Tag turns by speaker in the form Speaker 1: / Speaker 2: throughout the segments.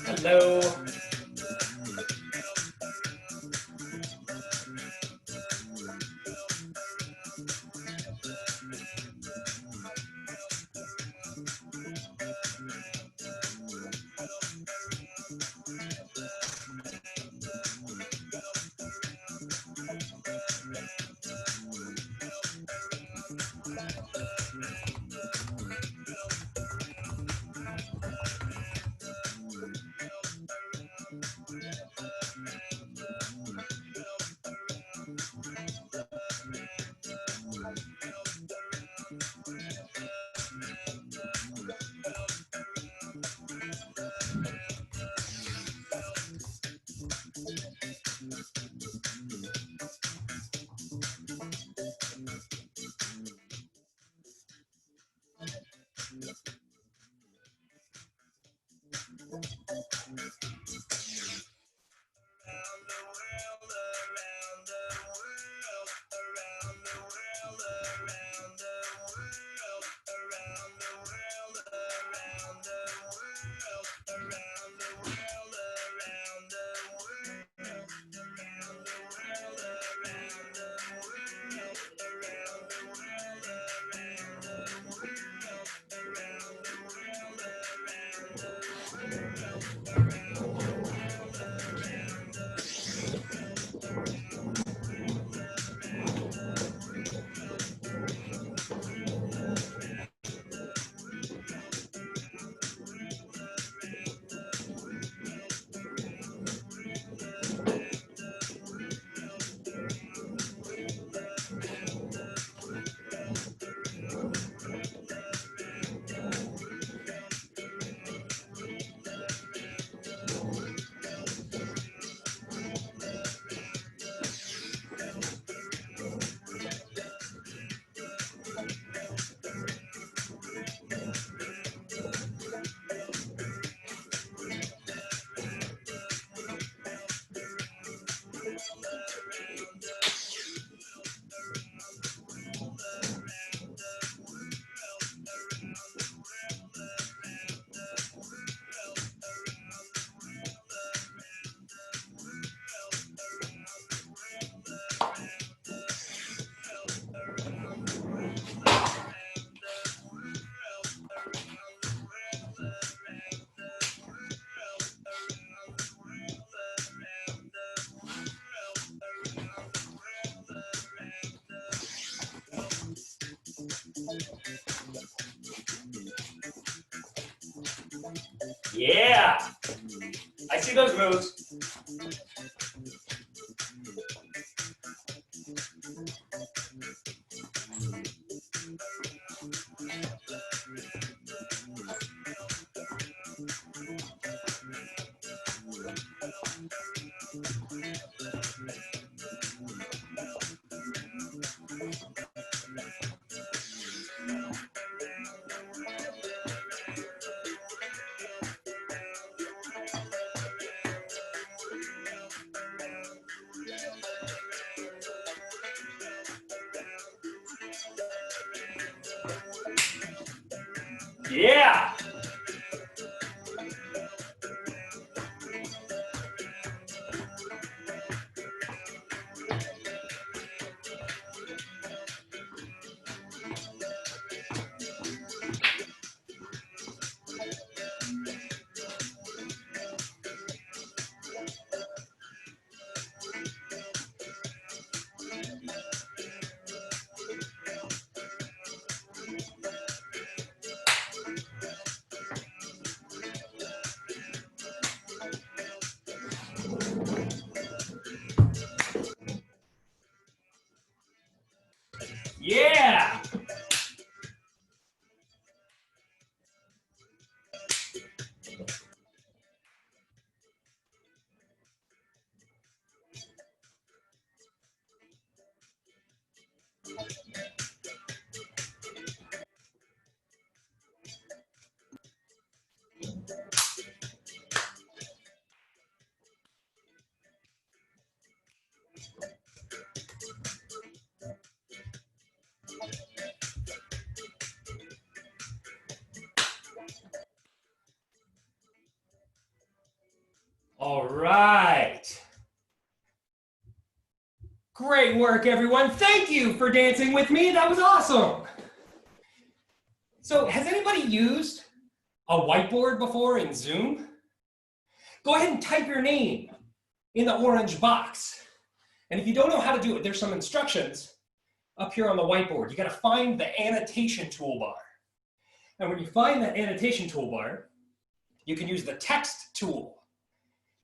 Speaker 1: Hello. Yeah, I see those moves. Yeah.
Speaker 2: All right. Great work, everyone. Thank you for dancing with me. That was awesome. So has anybody used a whiteboard before in Zoom? Go ahead and type your name in the orange box. And if you don't know how to do it, there's some instructions up here on the whiteboard. You got to find the annotation toolbar. And when you find that annotation toolbar, you can use the text tool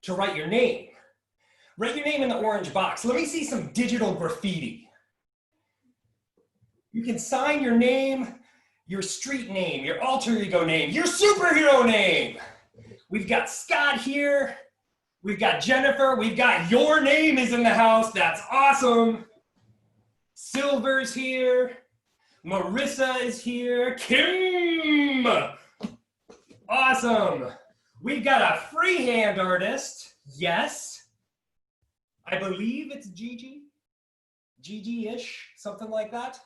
Speaker 2: to write your name. Write your name in the orange box. Let me see some digital graffiti. You can sign your name, your street name, your alter ego name, your superhero name. We've got Scott here. We've got Jennifer. We've got your name is in the house. That's awesome. Silver's here. Marissa is here. Kim. Awesome. We've got a freehand artist. Yes. I believe it's Gigi. Gigi-ish, something like that.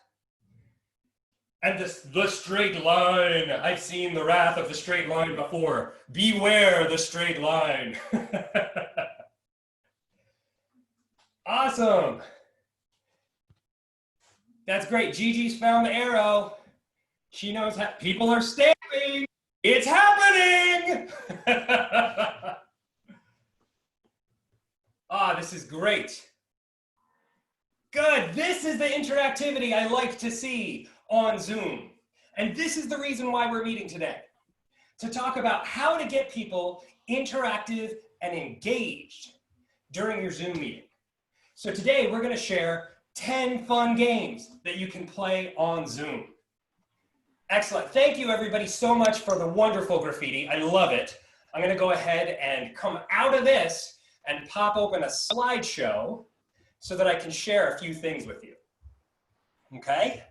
Speaker 2: And the straight line. I've seen the wrath of the straight line before. Beware the straight line. Awesome. That's great. Gigi's found the arrow. She knows how people are stamping. It's happening. This is great. Good. This is the interactivity I like to see on Zoom. And this is the reason why we're meeting today, to talk about how to get people interactive and engaged during your Zoom meeting. So today we're going to share 10 fun games that you can play on Zoom. Excellent. Thank you everybody so much for the wonderful graffiti. I love it. I'm going to go ahead and come out of this and pop open a slideshow so that I can share a few things with you. Okay?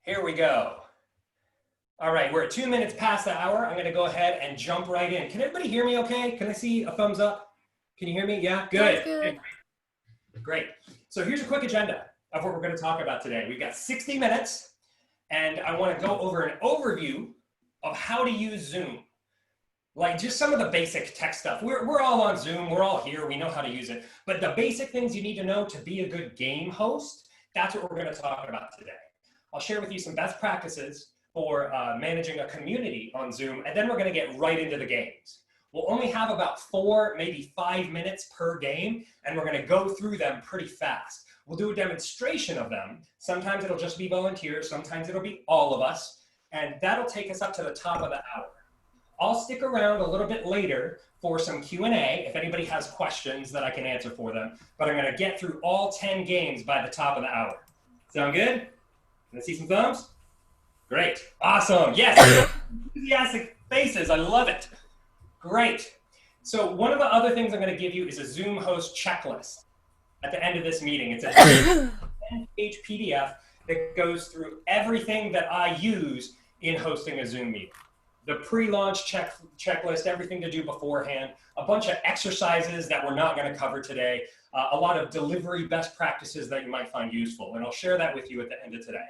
Speaker 2: Here we go. All right, we're at 2 minutes past the hour. I'm going to go ahead and jump right in. Can everybody hear me okay? Can I see a thumbs up? Can you hear me? Yeah? Good. Good. Great. So here's a quick agenda of what we're going to talk about today. We've got 60 minutes, and I want to go over an overview of how to use Zoom. Like just some of the basic tech stuff. We're all on Zoom, we're all here, we know how to use it. But the basic things you need to know to be a good game host, that's what we're going to talk about today. I'll share with you some best practices for managing a community on Zoom, and then we're going to get right into the games. We'll only have about 4, maybe 5 minutes per game, and we're going to go through them pretty fast. We'll do a demonstration of them. Sometimes it'll just be volunteers, sometimes it'll be all of us, and that'll take us up to the top of the hour. I'll stick around a little bit later for some Q&A if anybody has questions that I can answer for them, but I'm going to get through all 10 games by the top of the hour. Sound good? Can I see some thumbs? Great. Awesome. Yes. Enthusiastic faces. I love it. Great. So one of the other things I'm going to give you is a Zoom host checklist at the end of this meeting. It's a 10-page PDF that goes through everything that I use in hosting a Zoom meeting. The pre-launch checklist, everything to do beforehand, a bunch of exercises that we're not going to cover today, a lot of delivery best practices that you might find useful, and I'll share that with you at the end of today.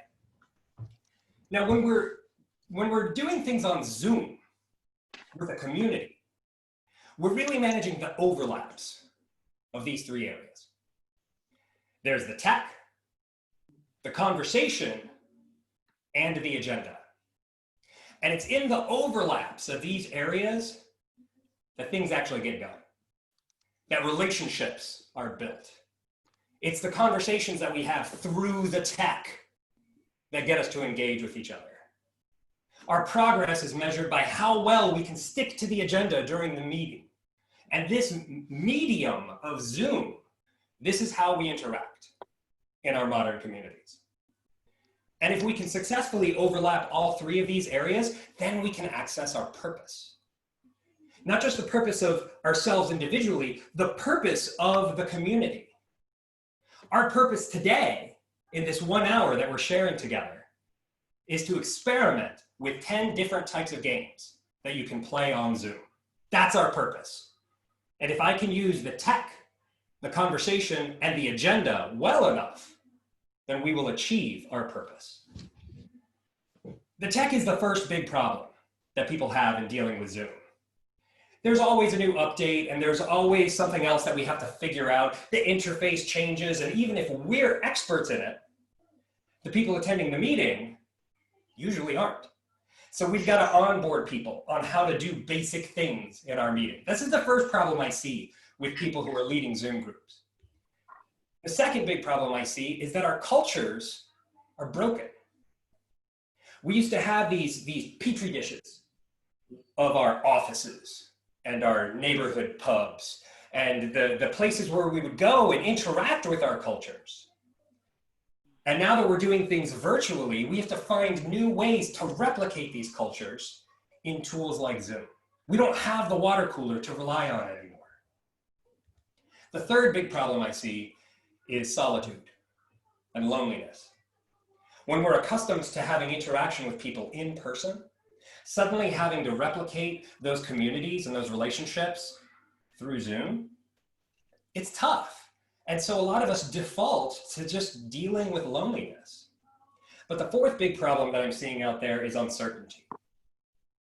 Speaker 2: Now, when we're doing things on Zoom with a community, we're really managing the overlaps of these 3 areas. There's the tech, the conversation, and the agenda. And it's in the overlaps of these areas that things actually get going, that relationships are built. It's the conversations that we have through the tech that get us to engage with each other. Our progress is measured by how well we can stick to the agenda during the meeting. And this medium of Zoom, this is how we interact in our modern communities. And if we can successfully overlap all 3 of these areas, then we can access our purpose. Not just the purpose of ourselves individually, the purpose of the community. Our purpose today, in this 1 hour that we're sharing together, is to experiment with 10 different types of games that you can play on Zoom. That's our purpose. And if I can use the tech, the conversation, and the agenda well enough, then we will achieve our purpose. The tech is the first big problem that people have in dealing with Zoom. there's always a new update and there's always something else that we have to figure out. The interface changes, and even if we're experts in it, the people attending the meeting usually aren't. So we've got to onboard people on how to do basic things in our meeting. This is the first problem I see with people who are leading Zoom groups. The second big problem I see is that our cultures are broken. We used to have these petri dishes of our offices and our neighborhood pubs and the places where we would go and interact with our cultures. And now that we're doing things virtually, we have to find new ways to replicate these cultures in tools like Zoom. We don't have the water cooler to rely on anymore. The third big problem I see is solitude and loneliness. When we're accustomed to having interaction with people in person, suddenly having to replicate those communities and those relationships through Zoom, it's tough. And so a lot of us default to just dealing with loneliness. But the fourth big problem that I'm seeing out there is uncertainty.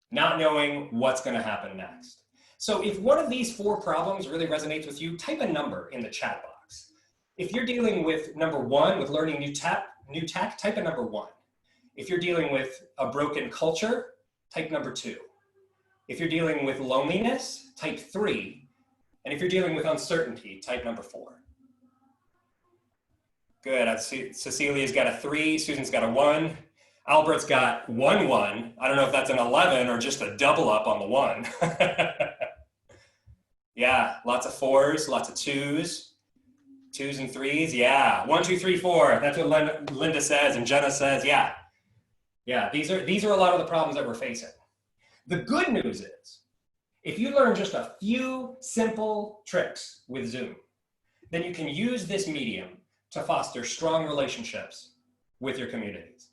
Speaker 2: Not knowing what's going to happen next. So if one of these four problems really resonates with you, type a number in the chat box. If you're dealing with number one, with learning new tech, type a number 1. If you're dealing with a broken culture, type number 2. If you're dealing with loneliness, type 3. And if you're dealing with uncertainty, type number 4. Good, Cecilia's got a 3, Susan's got a 1. Albert's got 1, 1. I don't know if that's an 11 or just a double up on the 1. Yeah, lots of 4s, lots of 2s. 2s and 3s, yeah. 1, 2, 3, 4. That's what Linda says and Jenna says, yeah. Yeah, these are a lot of the problems that we're facing. The good news is, if you learn just a few simple tricks with Zoom, then you can use this medium to foster strong relationships with your communities.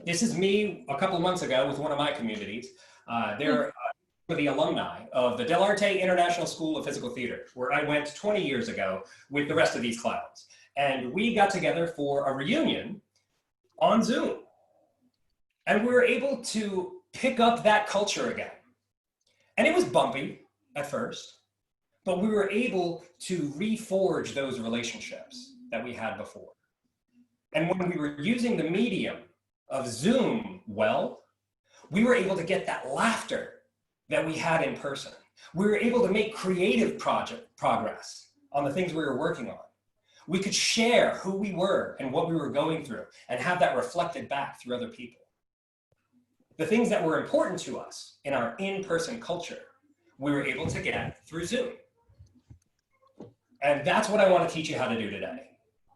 Speaker 2: This is me a couple of months ago with one of my communities. They're the alumni of the Del Arte International School of Physical Theater, where I went 20 years ago with the rest of these clowns. And we got together for a reunion on Zoom. And we were able to pick up that culture again. And it was bumpy at first, but we were able to reforge those relationships that we had before. And when we were using the medium of Zoom well, we were able to get that laughter that we had in person. We were able to make creative progress on the things we were working on. We could share who we were and what we were going through and have that reflected back through other people. The things that were important to us in our in-person culture, we were able to get through Zoom. And that's what I want to teach you how to do today,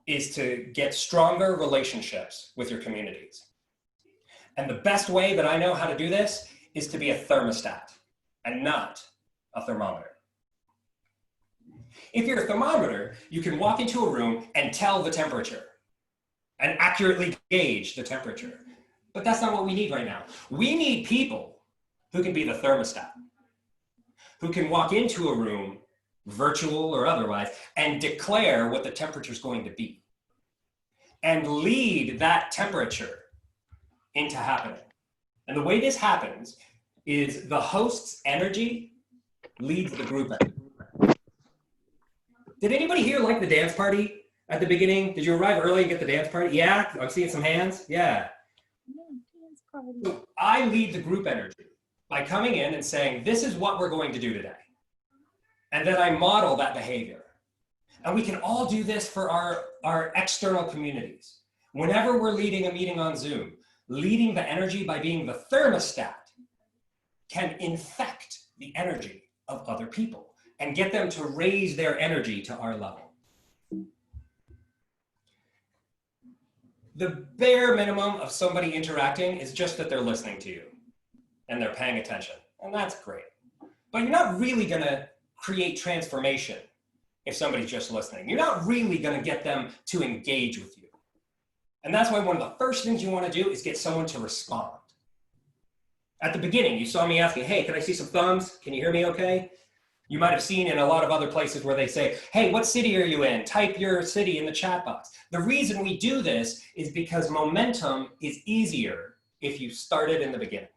Speaker 2: is to get stronger relationships with your communities. And the best way that I know how to do this is to be a thermostat and not a thermometer. If you're a thermometer, you can walk into a room and tell the temperature and accurately gauge the temperature. But that's not what we need right now. We need people who can be the thermostat, who can walk into a room, virtual or otherwise, and declare what the temperature is going to be and lead that temperature into happening. And the way this happens is the host's energy leads the group energy. Did anybody here like the dance party at the beginning? Did you arrive early and get the dance party? Yeah, I'm seeing some hands. Yeah. So I lead the group energy by coming in and saying, this is what we're going to do today. And then I model that behavior. And we can all do this for our external communities. Whenever we're leading a meeting on Zoom, leading the energy by being the thermostat can infect the energy of other people and get them to raise their energy to our level. The bare minimum of somebody interacting is just that they're listening to you and they're paying attention, and that's great. But you're not really gonna create transformation if somebody's just listening. You're not really gonna get them to engage with you. And that's why one of the first things you wanna do is get someone to respond. At the beginning, you saw me asking, hey, can I see some thumbs? Can you hear me okay? You might have seen in a lot of other places where they say, hey, what city are you in? Type your city in the chat box. The reason we do this is because momentum is easier if you started in the beginning.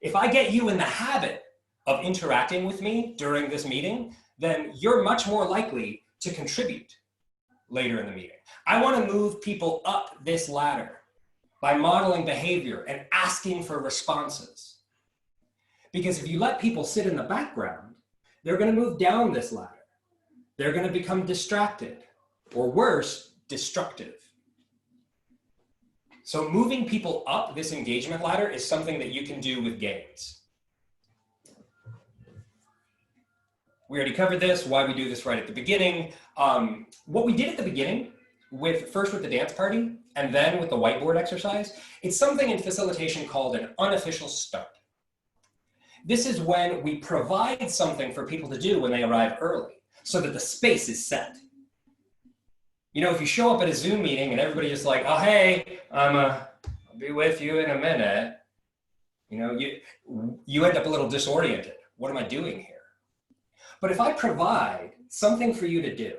Speaker 2: If I get you in the habit of interacting with me during this meeting, then you're much more likely to contribute later in the meeting. I want to move people up this ladder by modeling behavior and asking for responses. Because if you let people sit in the background, they're going to move down this ladder. They're going to become distracted, or worse, destructive. So moving people up this engagement ladder is something that you can do with games. We already covered this, why we do this right at the beginning. What we did at the beginning, first with the dance party, and then with the whiteboard exercise, it's something in facilitation called an unofficial start. This is when we provide something for people to do when they arrive early, so that the space is set. You know, if you show up at a Zoom meeting and everybody's just like, oh, hey, I'll be with you in a minute. You know, you end up a little disoriented. What am I doing here? But if I provide something for you to do,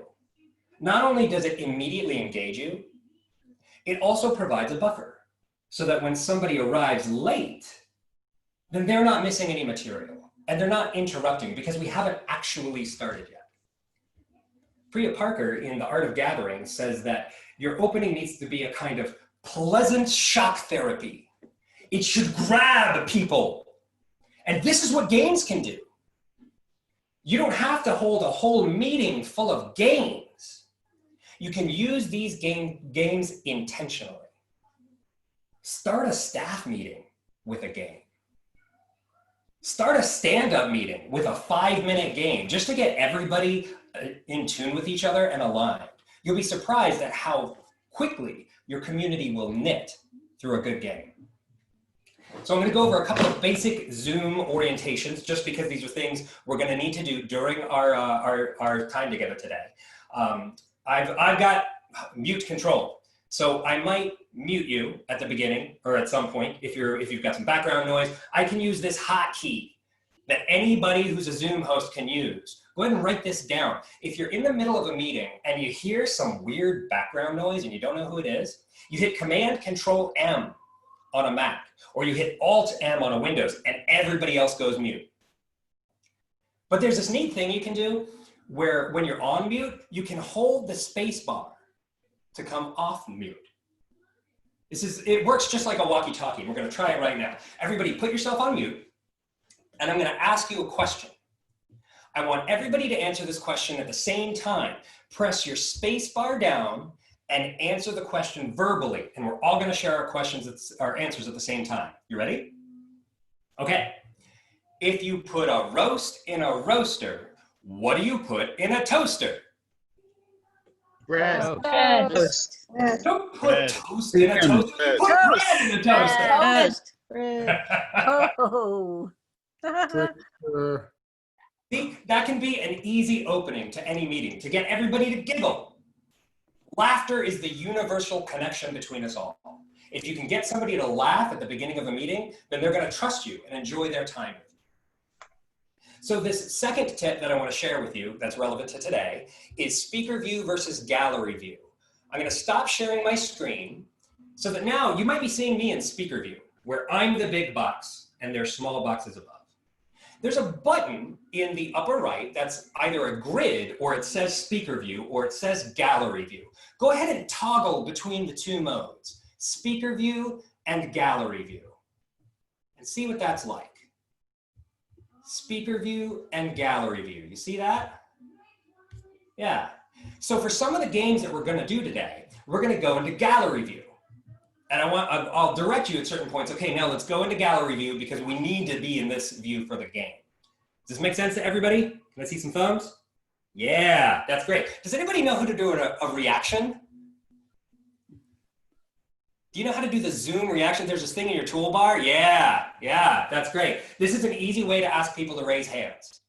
Speaker 2: not only does it immediately engage you, it also provides a buffer so that when somebody arrives late, then they're not missing any material and they're not interrupting because we haven't actually started yet. Priya Parker in The Art of Gathering says that your opening needs to be a kind of pleasant shock therapy. It should grab people. And this is what games can do. You don't have to hold a whole meeting full of games. You can use these games intentionally. Start a staff meeting with a game. Start a stand-up meeting with a 5-minute game just to get everybody in tune with each other and aligned. You'll be surprised at how quickly your community will knit through a good game. So I'm going to go over a couple of basic Zoom orientations just because these are things we're going to need to do during our time together today. I've got mute control. So I might mute you at the beginning or at some point if you've got some background noise. I can use this hotkey that anybody who's a Zoom host can use. Go ahead and write this down. If you're in the middle of a meeting and you hear some weird background noise and you don't know who it is, you hit Command-Control-M on a Mac, or you hit Alt-M on a Windows, and everybody else goes mute. But there's this neat thing you can do where when you're on mute, you can hold the space bar to come off mute. It works just like a walkie-talkie. We're going to try it right now. Everybody put yourself on mute, and I'm going to ask you a question. I want everybody to answer this question at the same time. Press your space bar down and answer the question verbally, and we're all going to share our answers at the same time. You ready? Okay. If you put a roast in a roaster, what do you put in a toaster?
Speaker 3: Bread.
Speaker 4: Toast.
Speaker 2: Don't put
Speaker 3: Bread.
Speaker 2: toast in a toaster. Put bread in a toaster.
Speaker 4: Toast. Bread. Oh.
Speaker 2: See, that can be an easy opening to any meeting to get everybody to giggle. Laughter is the universal connection between us all. If you can get somebody to laugh at the beginning of a meeting, then they're going to trust you and enjoy their time with you. So this second tip that I want to share with you that's relevant to today is speaker view versus gallery view. I'm going to stop sharing my screen so that now you might be seeing me in speaker view, where I'm the big box and there's small boxes above. There's a button in the upper right that's either a grid or it says speaker view or it says gallery view. Go ahead and toggle between the two modes, speaker view and gallery view, and see what that's like. Speaker view and gallery view. You see that? Yeah. So for some of the games that we're going to do today, we're going to go into gallery view. And I'll direct you at certain points. Okay, now let's go into gallery view because we need to be in this view for the game. Does this make sense to everybody? Can I see some thumbs? Yeah, that's great. Does anybody know how to do a reaction? Do you know how to do the Zoom reaction? There's this thing in your toolbar. Yeah, that's great. This is an easy way to ask people to raise hands,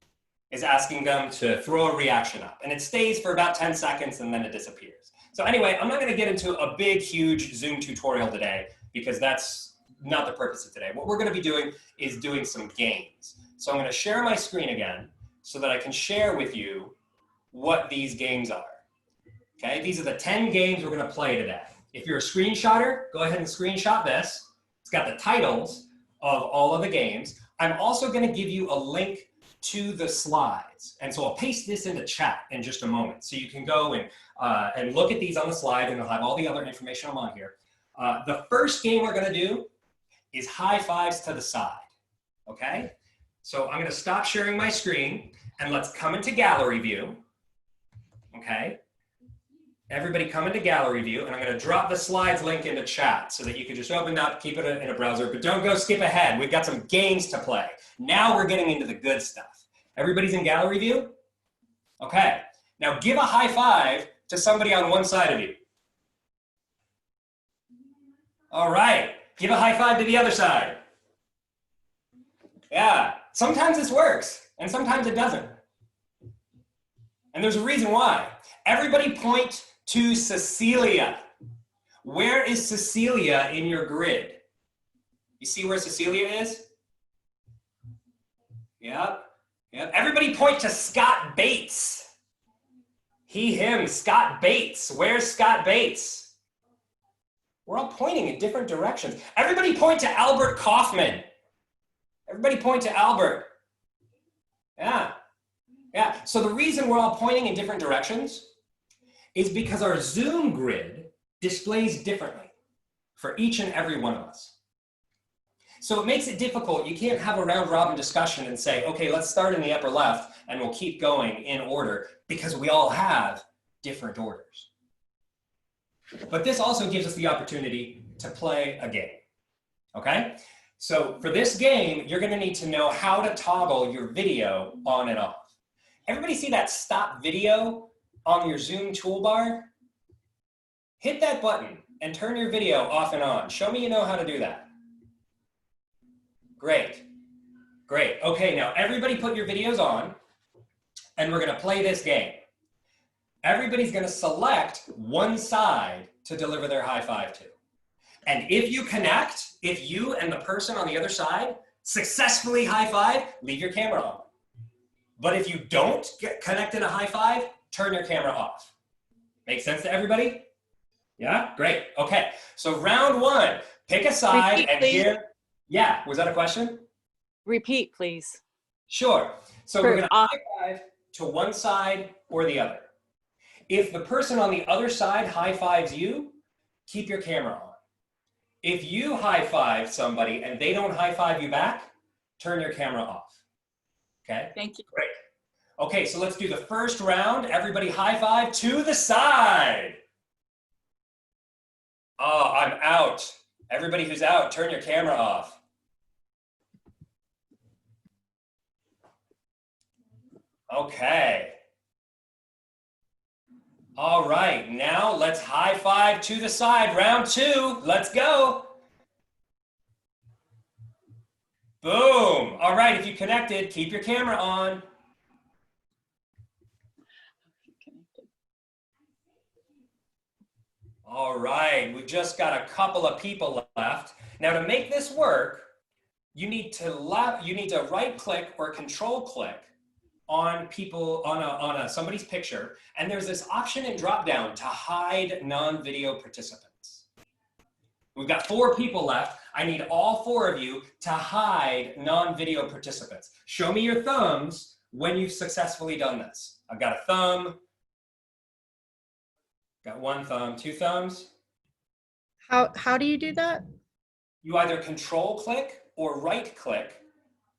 Speaker 2: is asking them to throw a reaction up. And it stays for about 10 seconds and then it disappears. So anyway, I'm not going to get into a big, huge Zoom tutorial today because that's not the purpose of today. What we're going to be doing is doing some games. So I'm going to share my screen again so that I can share with you what these games are. Okay, these are the 10 games we're going to play today. If you're a screenshotter, go ahead and screenshot this. It's got the titles of all of the games. I'm also going to give you a link to the slides. And so I'll paste this into chat in just a moment. So you can go and look at these on the slide, and they'll have all the other information I'm on here. The first game we're going to do is high fives to the side. Okay? So I'm going to stop sharing my screen, and let's come into gallery view. Okay? Everybody come into gallery view, and I'm going to drop the slides link into chat so that you can just open up, keep it in a browser, but don't go skip ahead. We've got some games to play. Now we're getting into the good stuff. Everybody's in gallery view? Okay. Now give a high five to somebody on one side of you. All right. Give a high five to the other side. Yeah. Sometimes this works, and sometimes it doesn't. And there's a reason why. Everybody point to Cecilia. Where is Cecilia in your grid? You see where Cecilia is? Yep. Yep. Everybody point to Scott Bates. He, him, Scott Bates. Where's Scott Bates? We're all pointing in different directions. Everybody point to Albert Kaufman. Everybody point to Albert. Yeah. Yeah. So the reason we're all pointing in different directions is because our Zoom grid displays differently for each and every one of us. So it makes it difficult. You can't have a round robin discussion and say, okay, let's start in the upper left and we'll keep going in order, because we all have different orders. But this also gives us the opportunity to play a game, okay? So for this game, you're gonna need to know how to toggle your video on and off. Everybody see that stop video on your Zoom toolbar? Hit that button and turn your video off and on. Show me you know how to do that. Great, great. Okay, now everybody put your videos on, and we're gonna play this game. Everybody's gonna select one side to deliver their high five to. And if you connect, if you and the person on the other side successfully high five, leave your camera on. But if you don't get connected a high five, turn your camera off. Make sense to everybody? Yeah, great. Okay, so round one, pick a side.
Speaker 4: Repeat,
Speaker 2: and
Speaker 4: please.
Speaker 2: here, yeah, was that a question?
Speaker 4: Repeat, please.
Speaker 2: Sure. So
Speaker 4: For
Speaker 2: we're gonna high five to one side or the other. If the person on the other side high fives you, keep your camera on. If you high five somebody and they don't high five you back, turn your camera off. Okay?
Speaker 4: Thank you.
Speaker 2: Great. Okay, so let's do the first round. Everybody high five to the side. Oh, I'm out. Everybody who's out, turn your camera off. Okay. All right, now let's high five to the side. Round two, let's go. Boom. All right, if you connected, keep your camera on. All right, we've just got a couple of people left. Now to make this work, you need to right click or control click on people on somebody's picture, and there's this option in drop down to hide non-video participants. We've got 4 people left. I need all 4 of you to hide non-video participants. Show me your thumbs when you've successfully done this. I've got a thumb. Got 1 thumb, 2 thumbs.
Speaker 5: How do you do that?
Speaker 2: You either control click or right click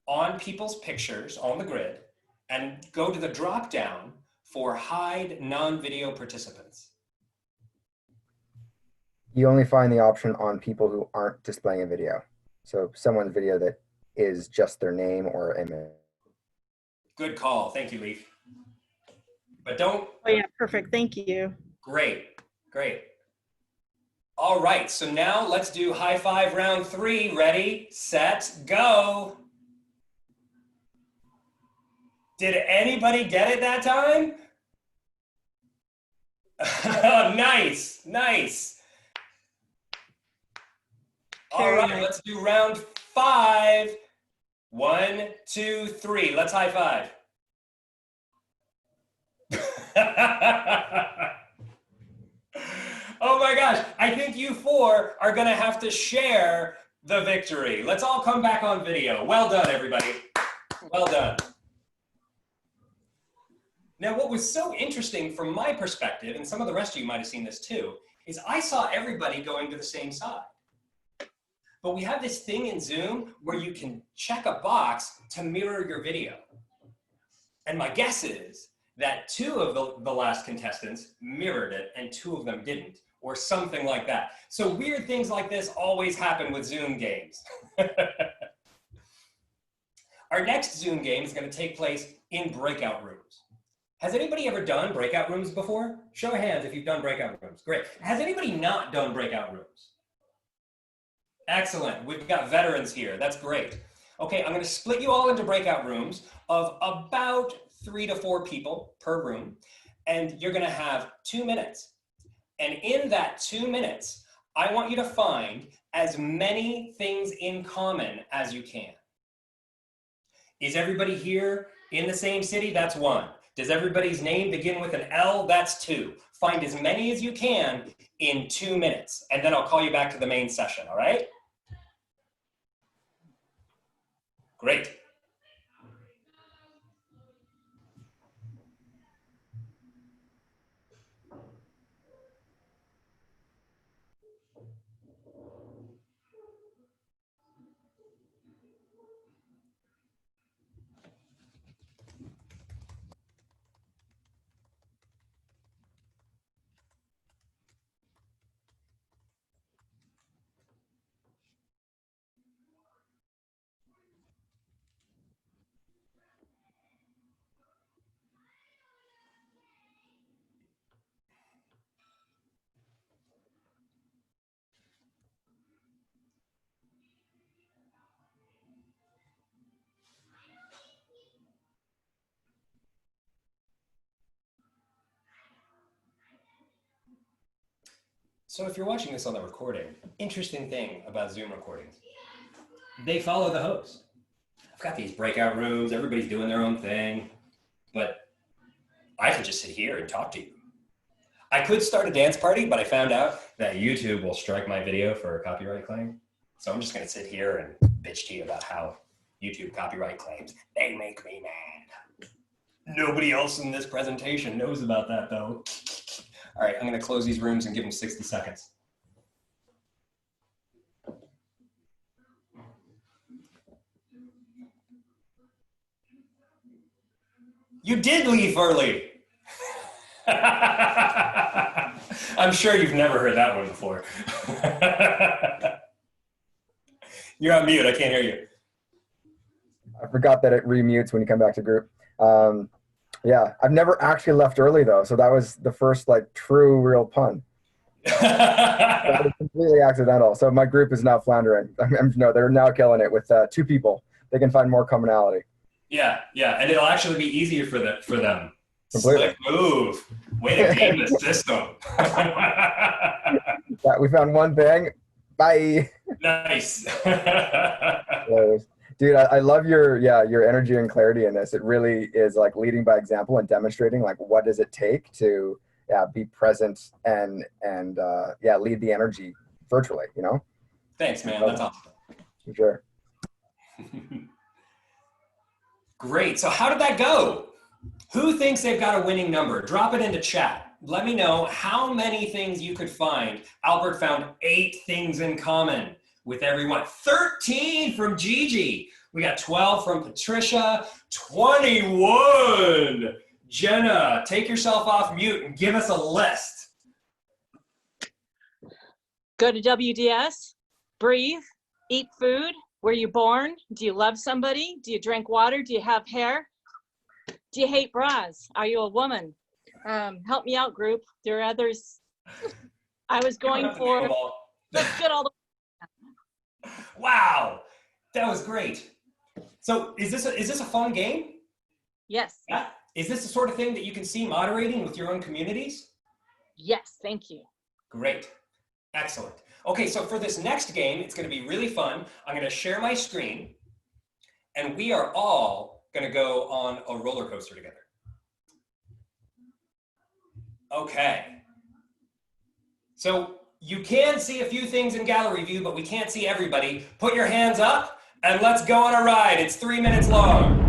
Speaker 2: on people's pictures on the grid and go to the drop down for hide non-video participants.
Speaker 6: You only find the option on people who aren't displaying a video. So someone's video that is just their name or image.
Speaker 2: Good call. Thank you, Leaf. But don't.
Speaker 5: Oh yeah, perfect. Thank you.
Speaker 2: Great, great. All right, so now let's do high five round 3. Ready, set, go. Did anybody get it that time? Nice, nice. All
Speaker 5: Very
Speaker 2: right,
Speaker 5: nice.
Speaker 2: let's do round 5. 1, 2, 3. Let's high five. Oh my gosh, I think you 4 are gonna have to share the victory. Let's all come back on video. Well done, everybody. Well done. Now, what was so interesting from my perspective, and some of the rest of you might have seen this too, is I saw everybody going to the same side. But we have this thing in Zoom where you can check a box to mirror your video. And my guess is that 2 of the last contestants mirrored it and 2 of them didn't, or something like that. So weird things like this always happen with Zoom games. Our next Zoom game is going to take place in breakout rooms. Has anybody ever done breakout rooms before? Show of hands if you've done breakout rooms. Great. Has anybody not done breakout rooms? Excellent. We've got veterans here. That's great. Okay, I'm going to split you all into breakout rooms of about 3 to 4 people per room, and you're going to have 2 minutes. And in that 2 minutes, I want you to find as many things in common as you can. Is everybody here in the same city? That's 1. Does everybody's name begin with an L? That's 2. Find as many as you can in 2 minutes, and then I'll call you back to the main session, all right? Great. So if you're watching this on the recording, interesting thing about Zoom recordings, they follow the host. I've got these breakout rooms, everybody's doing their own thing, but I can just sit here and talk to you. I could start a dance party, but I found out that YouTube will strike my video for a copyright claim. So I'm just gonna sit here and bitch to you about how YouTube copyright claims, they make me mad. Nobody else in this presentation knows about that though. All right, I'm gonna close these rooms and give them 60 seconds. You did leave early. I'm sure you've never heard that one before. You're on mute, I can't hear you.
Speaker 6: I forgot that it remutes when you come back to group. Yeah, I've never actually left early though, so that was the first like true real pun. That was completely accidental. So my group is now floundering. No, they're now killing it with 2 people. They can find more commonality.
Speaker 2: Yeah, and it'll actually be easier for them.
Speaker 6: Completely.
Speaker 2: Slick move. Way to game the system.
Speaker 6: Yeah, we found one thing. Bye.
Speaker 2: Nice.
Speaker 6: Dude, I love your energy and clarity in this. It really is like leading by example and demonstrating like what does it take to be present and lead the energy virtually, you know?
Speaker 2: Thanks, man. That's awesome.
Speaker 6: For sure.
Speaker 2: Great. So how did that go? Who thinks they've got a winning number? Drop it into chat. Let me know how many things you could find. Albert found 8 things in common with everyone. 13 from Gigi. We got 12 from Patricia. 21. Jenna, take yourself off mute and give us a list.
Speaker 4: Go to WDS, breathe, eat food. Were you born? Do you love somebody? Do you drink water? Do you have hair? Do you hate bras? Are you a woman? Help me out, group. There are others. I was going for, let's get all the.
Speaker 2: Wow, that was great. So is this a fun game?
Speaker 4: Yes.
Speaker 2: Yeah. Is this the sort of thing that you can see moderating with your own communities?
Speaker 4: Yes, thank you.
Speaker 2: Great, excellent. Okay, so for this next game, it's gonna be really fun. I'm gonna share my screen and we are all gonna go on a roller coaster together. Okay. So you can see a few things in gallery view, but we can't see everybody. Put your hands up and let's go on a ride. It's 3 minutes long.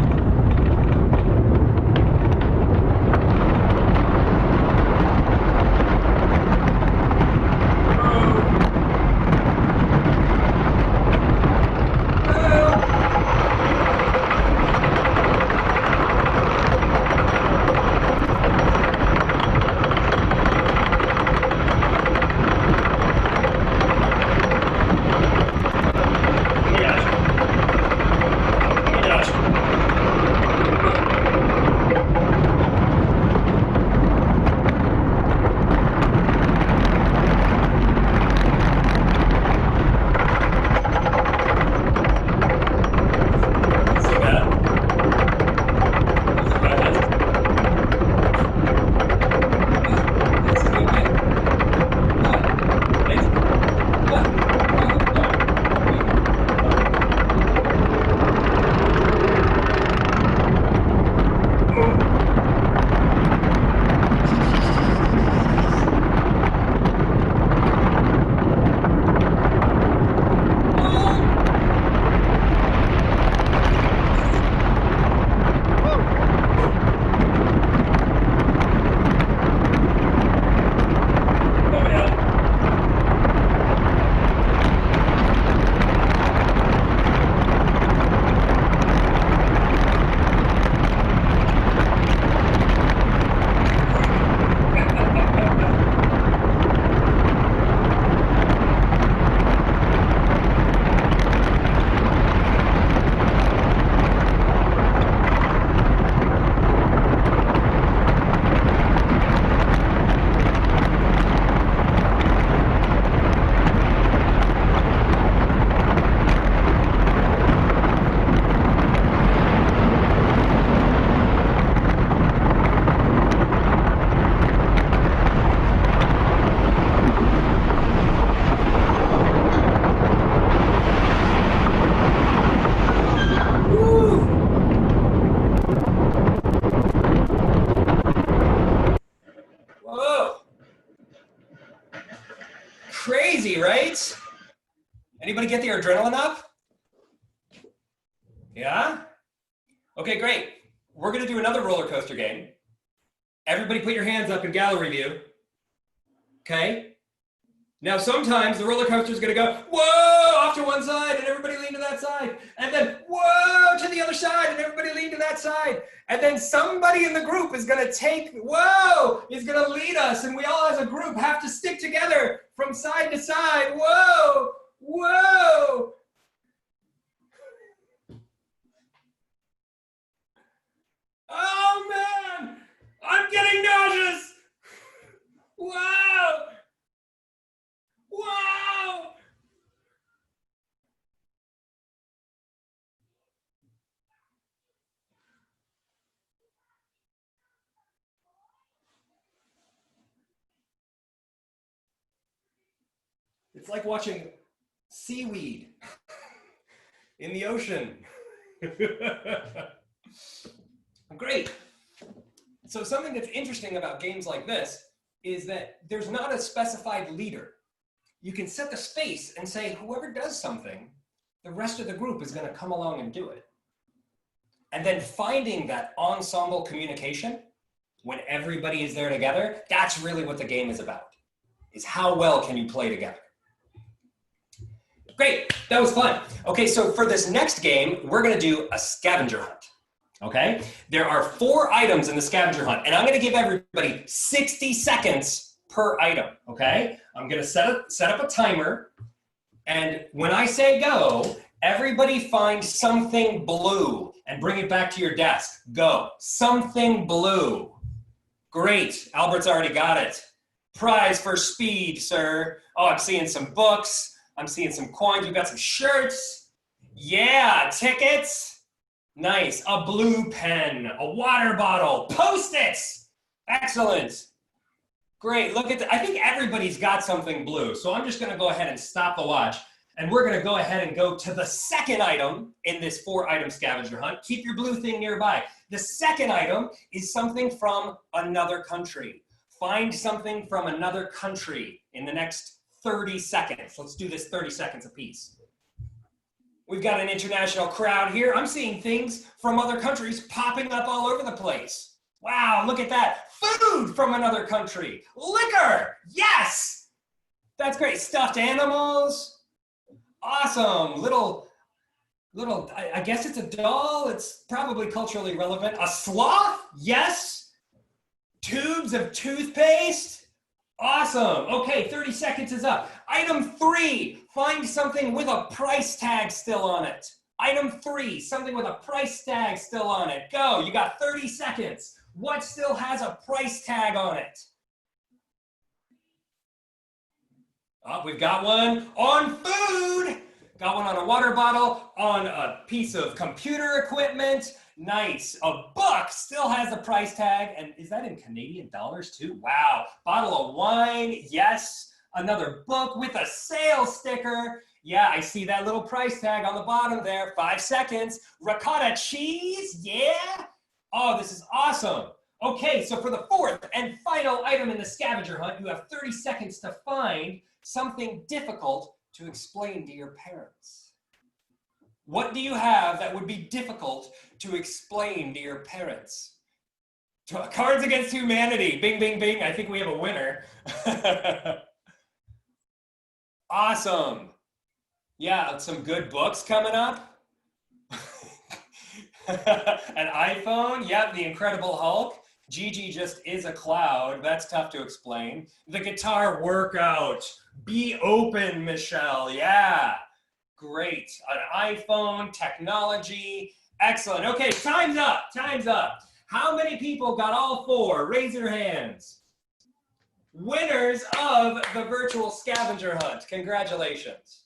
Speaker 2: Crazy, right? Anybody get the adrenaline up? Yeah? Okay, great. We're gonna do another roller coaster game. Everybody put your hands up in gallery view. Okay? Now sometimes the roller coaster is gonna go, whoa, off to one side and everybody lean to that side. And then, whoa, to the other side and everybody lean to that side. And then somebody in the group is gonna is gonna lead us, and we all as a group have to stick together from side to side. Whoa, whoa. Oh man, I'm getting nauseous. Wow. Wow. It's like watching seaweed in the ocean. Great. So something that's interesting about games like this is that there's not a specified leader. You can set the space and say, whoever does something, the rest of the group is going to come along and do it. And then finding that ensemble communication when everybody is there together, that's really what the game is about, is how well can you play together. Great, that was fun. Okay, so for this next game, we're gonna do a scavenger hunt, okay? There are 4 items in the scavenger hunt, and I'm gonna give everybody 60 seconds per item, okay? I'm gonna set up a timer, and when I say go, everybody find something blue and bring it back to your desk. Go, something blue. Great, Albert's already got it. Prize for speed, sir. Oh, I'm seeing some books. I'm seeing some coins. You've got some shirts. Yeah, tickets. Nice. A blue pen, a water bottle, Post-its. Excellent. Great. Look at I think everybody's got something blue. So I'm just going to go ahead and stop the watch. And we're going to go ahead and go to the second item in this 4-item scavenger hunt. Keep your blue thing nearby. The second item is something from another country. Find something from another country in the next 30 seconds. Let's do this 30 seconds apiece. We've got an international crowd here. I'm seeing things from other countries popping up all over the place. Wow, look at that. Food from another country. Liquor, yes! That's great. Stuffed animals. Awesome. Little, I guess it's a doll. It's probably culturally relevant. A sloth, yes. Tubes of toothpaste. Awesome. Okay, 30 seconds is up. Item 3, find something with a price tag still on it. Item 3, something with a price tag still on it. Go, you got 30 seconds. What still has a price tag on it? Oh, we've got one on food. Got one on a water bottle, on a piece of computer equipment. Nice. A book still has a price tag. And is that in Canadian dollars too? Wow. Bottle of wine. Yes. Another book with a sales sticker. Yeah, I see that little price tag on the bottom there. 5 seconds. Ricotta cheese. Yeah. Oh, this is awesome. Okay, so for the fourth and final item in the scavenger hunt, you have 30 seconds to find something difficult to explain to your parents. What do you have that would be difficult to explain to your parents? Cards Against Humanity. Bing, bing, bing. I think we have a winner. Awesome. Yeah, some good books coming up. An iPhone. Yep, The Incredible Hulk. Gigi just is a cloud. That's tough to explain. The guitar workout. Be open, Michelle. Yeah. Great. An iPhone, technology. Excellent. Okay, time's up. Time's up. How many people got all 4? Raise your hands. Winners of the virtual scavenger hunt. Congratulations.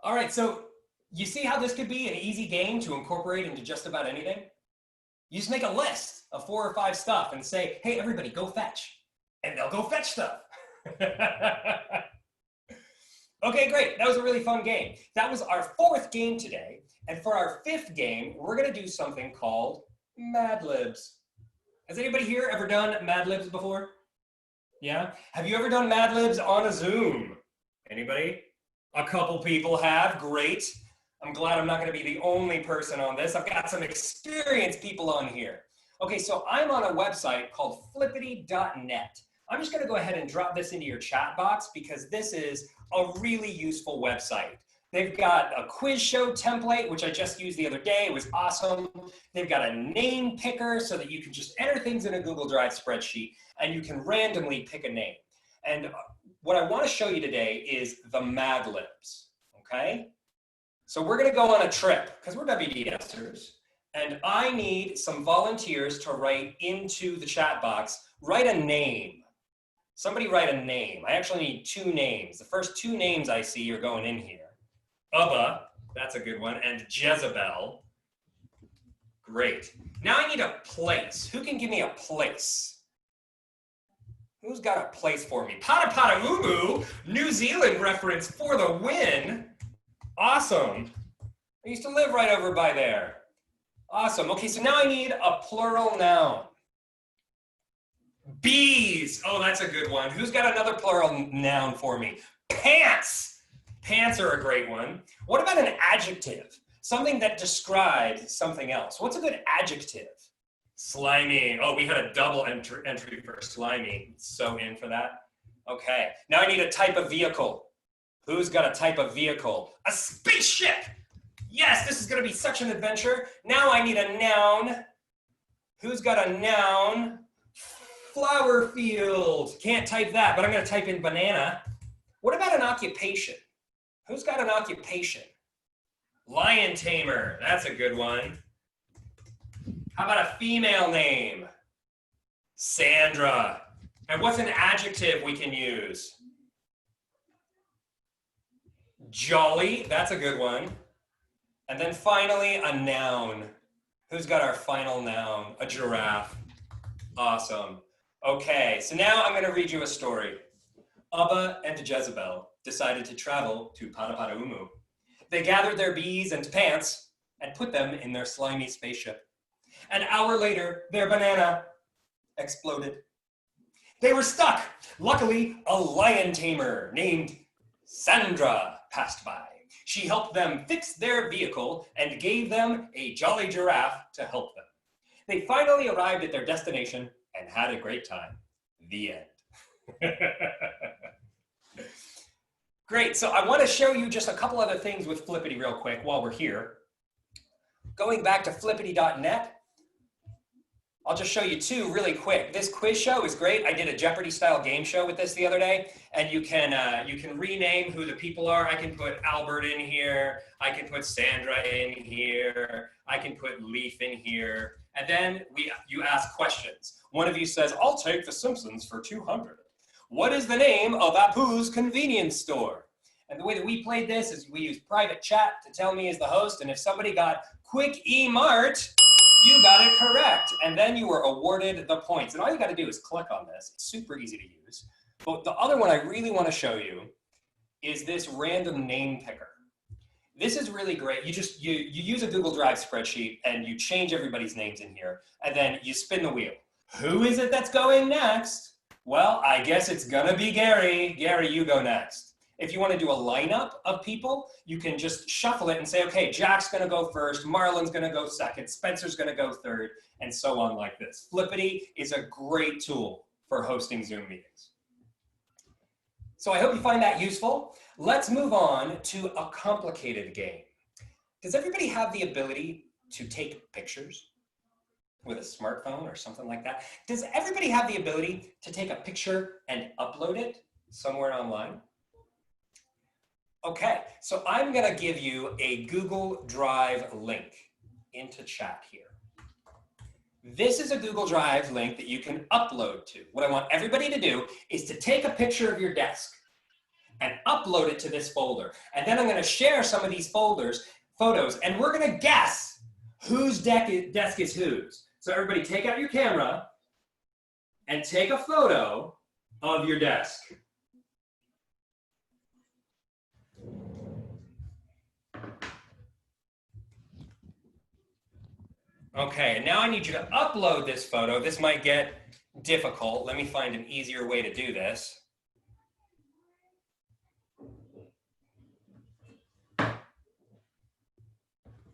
Speaker 2: All right, so you see how this could be an easy game to incorporate into just about anything? You just make a list of 4 or 5 stuff and say, hey, everybody, go fetch. And they'll go fetch stuff. Okay, great. That was a really fun game. That was our 4th game today. And for our 5th game, we're going to do something called Mad Libs. Has anybody here ever done Mad Libs before? Yeah? Have you ever done Mad Libs on a Zoom? Anybody? A couple people have. Great. I'm glad I'm not going to be the only person on this. I've got some experienced people on here. Okay, so I'm on a website called flippity.net. I'm just going to go ahead and drop this into your chat box because this is a really useful website. They've got a quiz show template, which I just used the other day. It was awesome. They've got a name picker so that you can just enter things in a Google Drive spreadsheet and you can randomly pick a name. And what I want to show you today is the Mad Libs, okay? So we're going to go on a trip because we're WDSers. And I need some volunteers to write into the chat box, write a name. Somebody write a name. I actually need 2 names. The first 2 names I see are going in here. Ubba, that's a good one, and Jezebel. Great. Now I need a place. Who can give me a place? Who's got a place for me? Pata Pata Umu, New Zealand reference for the win. Awesome. I used to live right over by there. Awesome. Okay, so now I need a plural noun. Bees. Oh, that's a good one. Who's got another plural noun for me? Pants. Pants are a great one. What about an adjective? Something that describes something else. What's a good adjective? Slimy. Oh, we had a double entry for slimy. So in for that. Okay. Now I need a type of vehicle. Who's got a type of vehicle? A spaceship. Yes, this is going to be such an adventure. Now I need a noun. Who's got a noun? Flower field. Can't type that, but I'm going to type in banana. What about an occupation? Who's got an occupation? Lion tamer. That's a good one. How about a female name? Sandra. And what's an adjective we can use? Jolly. That's a good one. And then finally, a noun. Who's got our final noun? A giraffe. Awesome. Okay, so now I'm going to read you a story. Ubba and Jezebel decided to travel to Pata Pata Umu. They gathered their bees and pants and put them in their slimy spaceship. An hour later, their banana exploded. They were stuck. Luckily, a lion tamer named Sandra passed by. She helped them fix their vehicle and gave them a jolly giraffe to help them. They finally arrived at their destination and had a great time. The end. Great, so I want to show you just a couple other things with Flippity real quick while we're here. Going back to flippity.net, I'll just show you two really quick. This quiz show is great. I did a Jeopardy style game show with this the other day, and you can rename who the people are. I can put Albert in here. I can put Sandra in here. I can put Leaf in here. And then you ask questions. One of you says, I'll take The Simpsons for 200. What is the name of Apu's convenience store? And the way that we played this is we used private chat to tell me as the host, and if somebody got Quick E-Mart, you got it correct. And then you were awarded the points. And all you got to do is click on this. It's super easy to use. But the other one I really want to show you is this random name picker. This is really great. You use a Google Drive spreadsheet and you change everybody's names in here, and then you spin the wheel. Who is it that's going next? Well, I guess it's gonna be Gary. Gary, you go next. If you want to do a lineup of people, you can just shuffle it and say, okay, Jack's gonna go first, Marlon's gonna go second, Spencer's gonna go third, and so on like this. Flippity is a great tool for hosting Zoom meetings. So I hope you find that useful. Let's move on to a complicated game. Does everybody have the ability to take pictures with a smartphone or something like that? Does everybody have the ability to take a picture and upload it somewhere online? Okay, so I'm gonna give you a Google Drive link into chat here. This is a Google Drive link that you can upload to. What I want everybody to do is to take a picture of your desk and upload it to this folder. And then I'm gonna share some of these photos, and we're gonna guess whose desk is whose. So everybody take out your camera and take a photo of your desk. Okay, and now I need you to upload this photo. This might get difficult. Let me find an easier way to do this.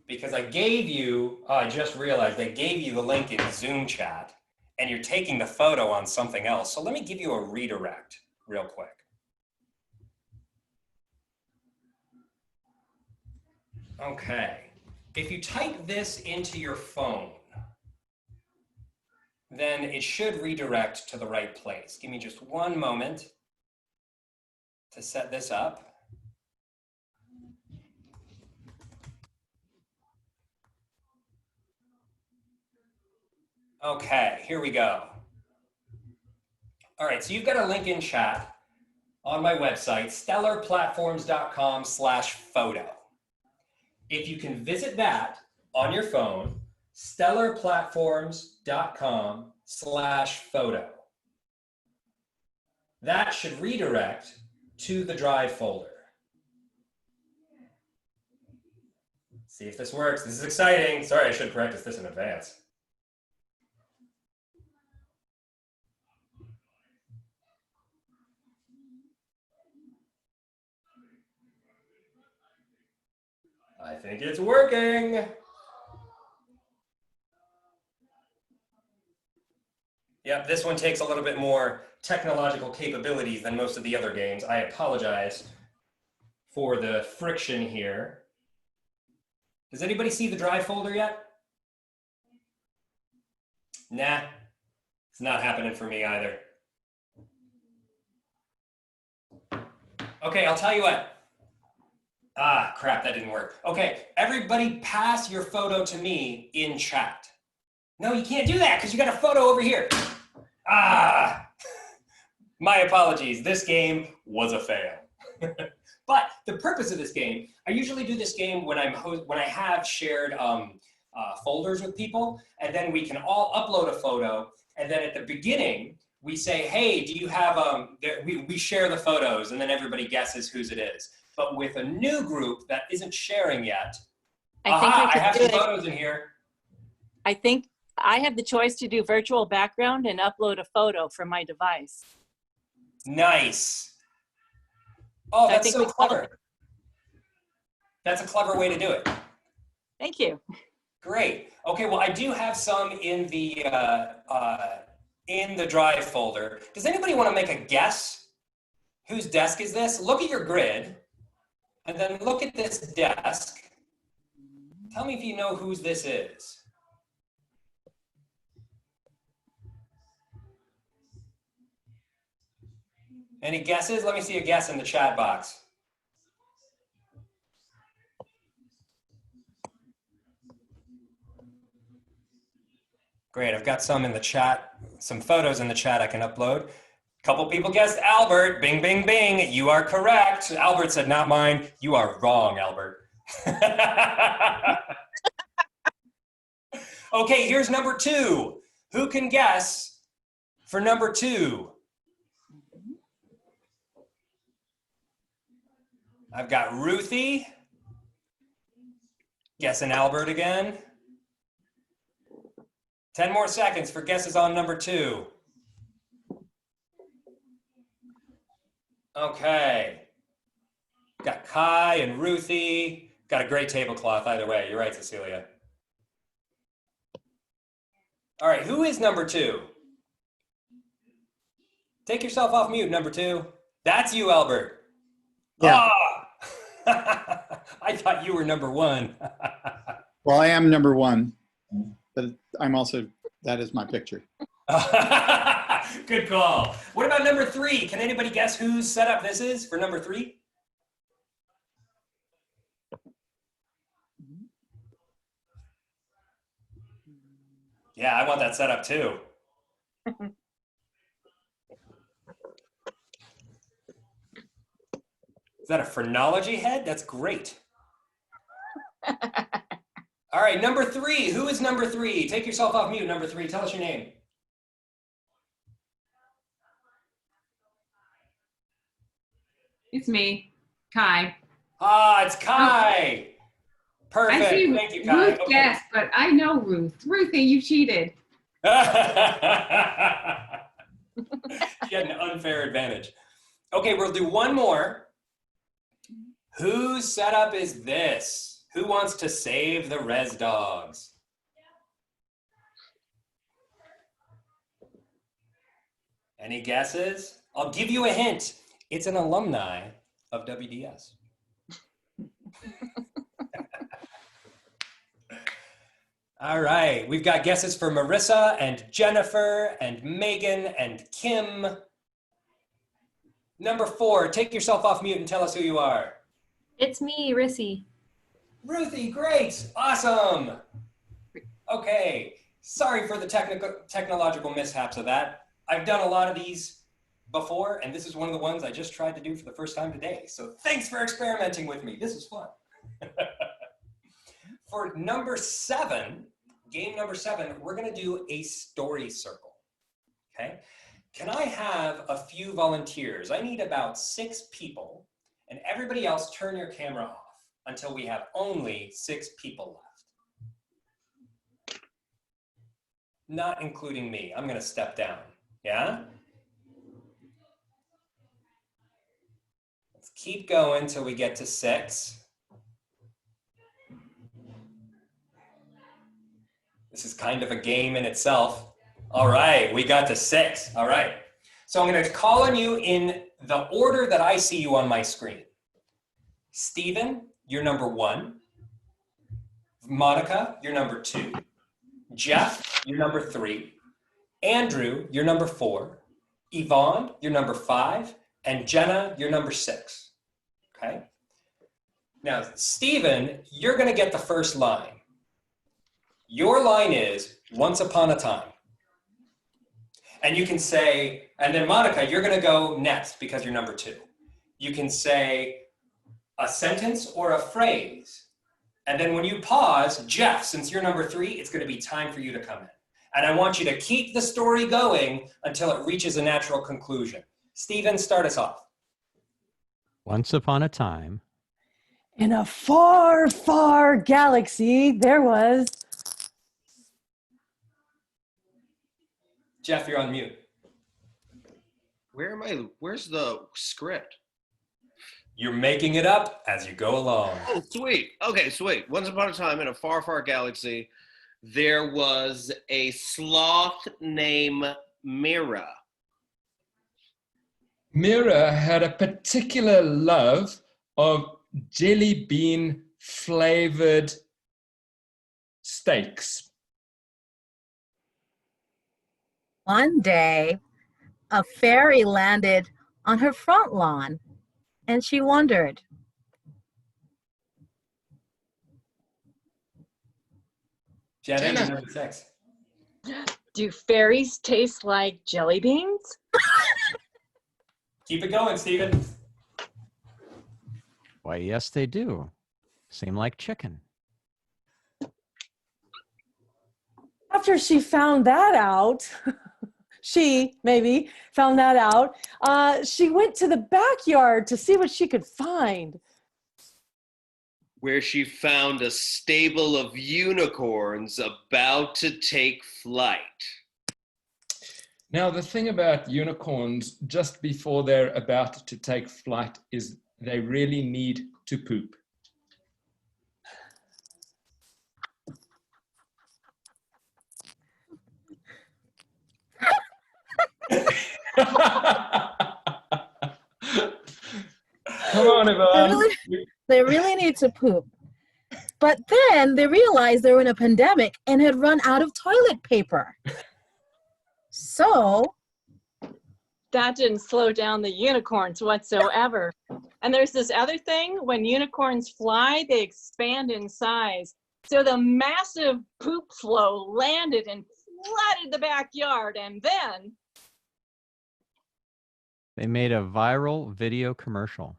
Speaker 2: Because I gave you, I just realized I gave you the link in Zoom chat, and you're taking the photo on something else. So let me give you a redirect real quick. Okay, if you type this into your phone, then it should redirect to the right place. Give me just one moment to set this up. Okay, here we go. All right, so you've got a link in chat on my website, stellarplatforms.com/photo. If you can visit that on your phone, stellarplatforms.com/photo. That should redirect to the Drive folder. See if this works. This is exciting. Sorry, I should practice this in advance. I think it's working. Yep, this one takes a little bit more technological capabilities than most of the other games. I apologize for the friction here. Does anybody see the Drive folder yet? Nah, it's not happening for me either. Okay, I'll tell you what. Ah, crap, that didn't work. Okay, everybody pass your photo to me in chat. No, you can't do that because you got a photo over here. Ah, my apologies. This game was a fail. But the purpose of this game, I usually do this game when I have shared folders with people, and then we can all upload a photo, and then at the beginning, we say, hey, do you have, we share the photos, and then everybody guesses whose it is. But with a new group that isn't sharing yet, I have some photos in here.
Speaker 4: I think I have the choice to do virtual background and upload a photo from my device.
Speaker 2: Nice. Oh,
Speaker 4: I
Speaker 2: that's
Speaker 4: think
Speaker 2: so
Speaker 4: we
Speaker 2: clever. That's a clever way to do it.
Speaker 4: Thank you.
Speaker 2: Great. Okay, well, I do have some in the drive folder. Does anybody want to make a guess? Whose desk is this? Look at your grid, and then look at this desk. Tell me if you know whose this is. Any guesses? Let me see a guess in the chat box. Great, I've got some in the chat, some photos in the chat I can upload. A couple people guessed Albert. Bing, bing, bing. You are correct. Albert said, not mine. You are wrong, Albert. Okay, here's number 2. Who can guess for number 2? I've got Ruthie. Guessing Albert again. 10 more seconds for guesses on number 2. Okay. Got Kai and Ruthie. Got a great tablecloth either way. You're right, Cecilia. All right, who is number 2? Take yourself off mute, number 2. That's you, Albert.
Speaker 3: Yeah.
Speaker 2: Ah! I thought you were number 1.
Speaker 3: Well, I am number 1, but I'm also, that is my picture.
Speaker 2: Good call. What about number 3? Can anybody guess whose setup this is for number 3? Yeah, I want that setup too. Is that a phrenology head? That's great. All right, number 3. Who is number 3? Take yourself off mute, number 3. Tell us your name.
Speaker 7: It's me, Kai.
Speaker 2: Ah, it's Kai. Perfect.
Speaker 7: I see
Speaker 2: Thank you, Kai.
Speaker 7: Ruth guessed, but I know Ruth. Ruthie, you cheated.
Speaker 2: She had an unfair advantage. Okay, we'll do one more. Whose setup is this? Who wants to save the res dogs? Any guesses? I'll give you a hint. It's an alumni of WDS. All right, we've got guesses for Marissa and Jennifer and Megan and Kim. Number 4, take yourself off mute and tell us who you are.
Speaker 8: It's me, Rissy.
Speaker 2: Ruthie, great, awesome. Okay, sorry for the technological mishaps of that. I've done a lot of these before, and this is one of the ones I just tried to do for the first time today. So thanks for experimenting with me. This is fun. For number 7, game number 7, we're gonna do a story circle, okay? Can I have a few volunteers? I need about 6 people, and everybody else turn your camera off until we have only 6 people left. Not including me, I'm gonna step down, yeah? Let's keep going till we get to 6. This is kind of a game in itself. All right, we got to 6. All right. So I'm going to call on you in the order that I see you on my screen. Stephen, you're number 1. Monica, you're number 2. Jeff, you're number 3. Andrew, you're number 4. Yvonne, you're number 5. And Jenna, you're number 6. Okay. Now, Stephen, you're going to get the first line. Your line is, once upon a time. And you can say, and then Monica, you're gonna go next because you're number 2. You can say a sentence or a phrase. And then when you pause, Jeff, since you're number 3, it's gonna be time for you to come in. And I want you to keep the story going until it reaches a natural conclusion. Stephen, start us off.
Speaker 9: Once upon a time.
Speaker 10: In a far, far galaxy, there was
Speaker 2: Jeff, you're on mute.
Speaker 10: Where's the script?
Speaker 2: You're making it up as you go along.
Speaker 10: Oh, sweet. Okay, sweet. Once upon a time in a far, far galaxy, there was a sloth named Mira.
Speaker 11: Mira had a particular love of jelly bean flavored steaks.
Speaker 12: One day, a fairy landed on her front lawn, and she wondered,
Speaker 2: Jenna, number 6.
Speaker 4: Do fairies taste like jelly beans?
Speaker 2: Keep it going, Stephen.
Speaker 9: Why, yes, they do. Seem like chicken.
Speaker 13: After she found that out, she maybe found that out, she went to the backyard to see what she could find.
Speaker 10: Where she found a stable of unicorns about to take flight.
Speaker 11: Now, the thing about unicorns just before they're about to take flight is they really need to poop. Come on, Yvonne.
Speaker 12: they really need to poop. But then they realized they were in a pandemic and had run out of toilet paper. So
Speaker 4: that didn't slow down the unicorns whatsoever. And there's this other thing, when unicorns fly, they expand in size. So the massive poop flow landed and flooded the backyard, and then
Speaker 9: They made a viral video commercial.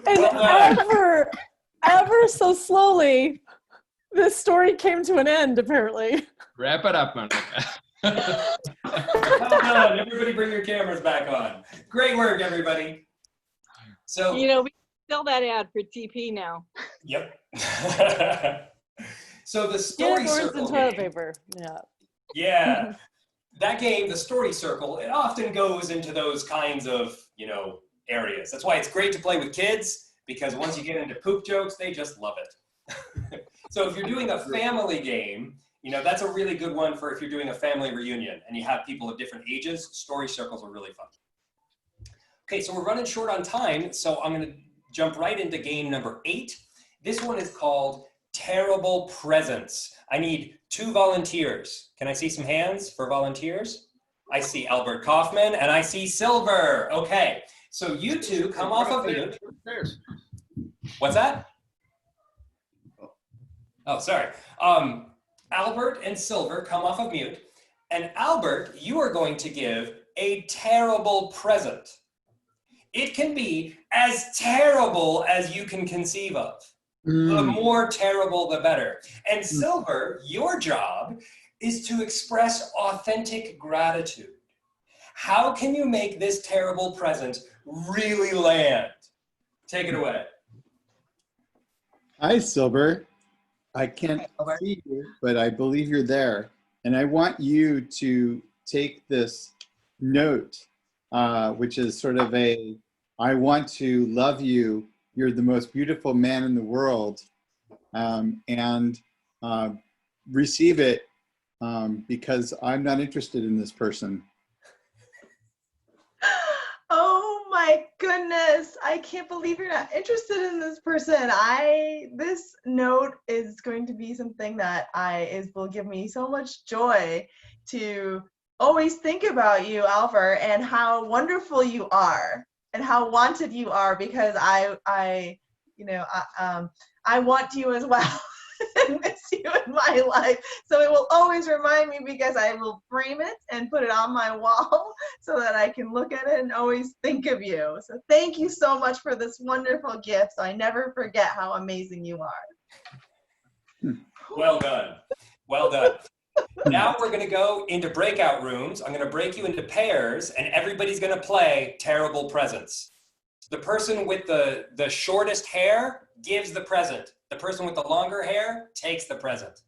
Speaker 13: And ever so slowly, this story came to an end, apparently.
Speaker 11: Wrap it up, Monica.
Speaker 2: Well done. Everybody bring your cameras back on. Great work, everybody. So,
Speaker 4: we sell that ad for TP now.
Speaker 2: Yep. So the story
Speaker 13: Unicorns
Speaker 2: circle
Speaker 13: and toilet
Speaker 2: game.
Speaker 13: paper. Yeah.
Speaker 2: Yeah. That game, the story circle, it often goes into those kinds of, areas. That's why it's great to play with kids, because once you get into poop jokes, they just love it. So if you're doing a family game, that's a really good one for if you're doing a family reunion and you have people of different ages. Story circles are really fun. Okay, so we're running short on time, so I'm going to jump right into game number 8. This one is called Terrible Presents. I need 2 volunteers. Can I see some hands for volunteers? I see Albert Kaufman and I see Silver. Okay, so you two come off of mute. What's that? Oh, sorry. Albert and Silver come off of mute. And Albert, you are going to give a terrible present. It can be as terrible as you can conceive of. The more terrible, the better. And Silver, your job is to express authentic gratitude. How can you make this terrible present really land? Take it away.
Speaker 3: Hi, Silver. I can't see you, but I believe you're there. And I want you to take this note, which is sort of I want to love you. You're the most beautiful man in the world. And receive it because I'm not interested in this person.
Speaker 14: Oh my goodness. I can't believe you're not interested in this person. This note is going to be something that will give me so much joy to always think about you, Albert, and how wonderful you are and how wanted you are, because I want you as well. And miss you in my life. So it will always remind me, because I will frame it and put it on my wall so that I can look at it and always think of you. So thank you so much for this wonderful gift. So I never forget how amazing you are.
Speaker 2: Well done. Well done. Now we're going to go into breakout rooms. I'm going to break you into pairs, and everybody's going to play terrible presents. The person with the shortest hair gives the present. The person with the longer hair takes the present.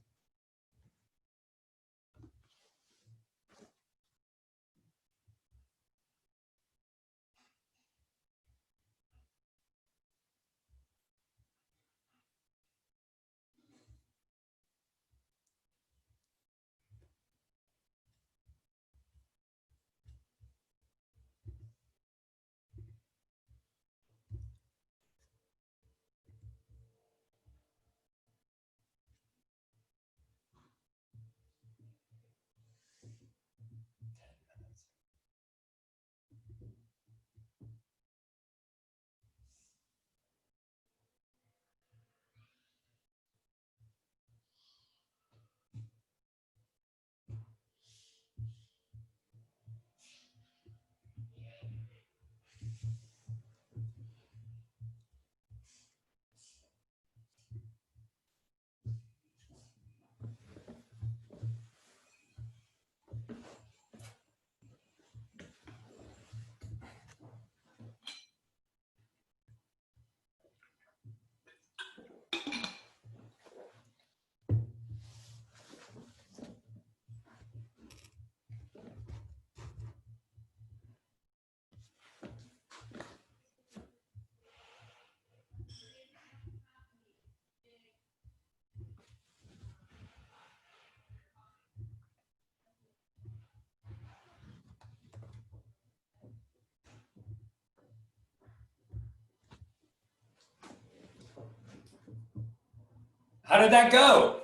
Speaker 2: How did that go?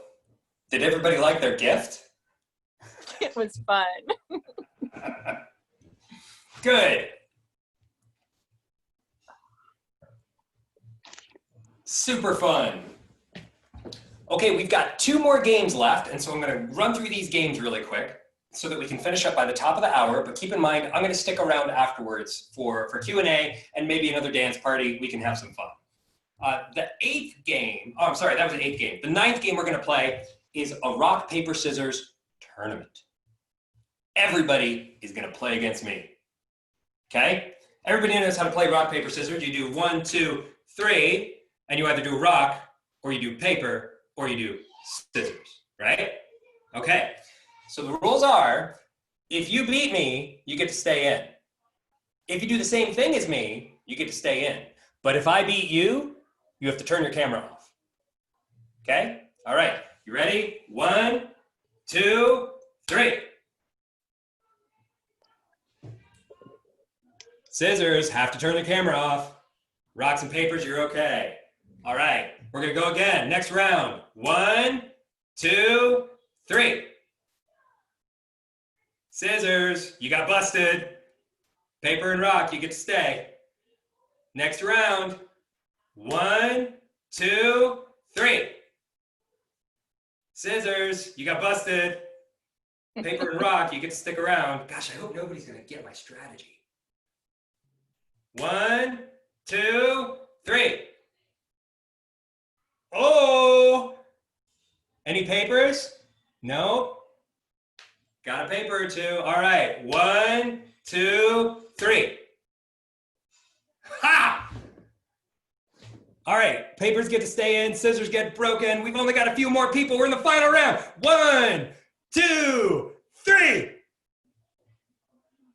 Speaker 2: Did everybody like their gift?
Speaker 4: It was fun.
Speaker 2: Good. Super fun. Okay, we've got 2 more games left, and so I'm going to run through these games really quick so that we can finish up by the top of the hour, but keep in mind, I'm going to stick around afterwards for Q&A and maybe another dance party. We can have some fun. The 8th game, oh, I'm sorry, that was the 8th game. The 9th game we're going to play is a rock, paper, scissors tournament. Everybody is going to play against me. Okay? Everybody knows how to play rock, paper, scissors. You do 1, 2, 3, and you either do rock, or you do paper, or you do scissors, right? Okay. So the rules are, if you beat me, you get to stay in. If you do the same thing as me, you get to stay in. But if I beat you, you have to turn your camera off. Okay? All right. You ready? 1, 2, 3. Scissors, have to turn the camera off. Rocks and papers, you're okay. All right. We're going to go again. Next round. 1, 2, 3. Scissors, you got busted. Paper and rock, you get to stay. Next round. 1, 2, 3. Scissors, you got busted. Paper and rock, you get to stick around. Gosh, I hope nobody's going to get my strategy. 1, 2, 3. Oh! Any papers? No? Got a paper or 2. All right. 1, 2, 3. Ha! All right. Papers get to stay in. Scissors get broken. We've only got a few more people. We're in the final round. 1, 2, 3.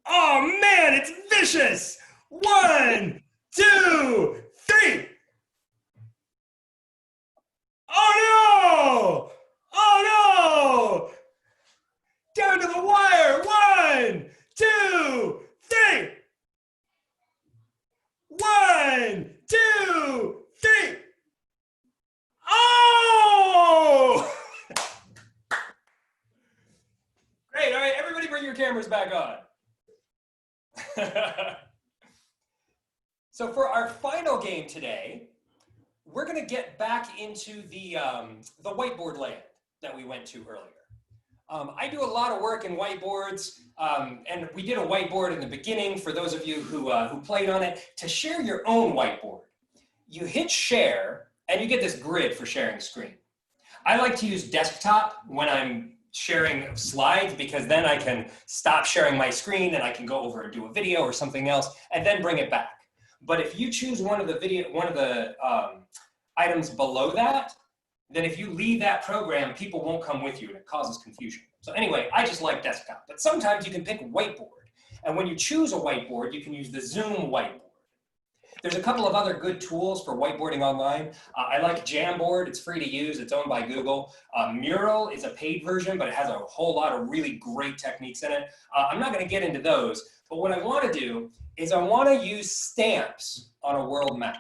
Speaker 2: Oh, man, it's vicious. 1, 2, 3. Oh, no! Oh, no! Down to the wire. 1, 2, 3. 1, 2, 3. Oh! Great. All right, everybody bring your cameras back on. So for our final game today, we're going to get back into the whiteboard land that we went to earlier. I do a lot of work in whiteboards, and we did a whiteboard in the beginning for those of you who played on it. To share your own whiteboard, you hit share, and you get this grid for sharing screen. I like to use desktop when I'm sharing slides because then I can stop sharing my screen and I can go over and do a video or something else and then bring it back. But if you choose one of the items below that, then if you leave that program, people won't come with you and it causes confusion. So anyway, I just like desktop, but sometimes you can pick whiteboard. And when you choose a whiteboard, you can use the Zoom whiteboard. There's a couple of other good tools for whiteboarding online. I like Jamboard, it's free to use, it's owned by Google. Mural is a paid version, but it has a whole lot of really great techniques in it. I'm not gonna get into those, but what I wanna do is I wanna use stamps on a world map.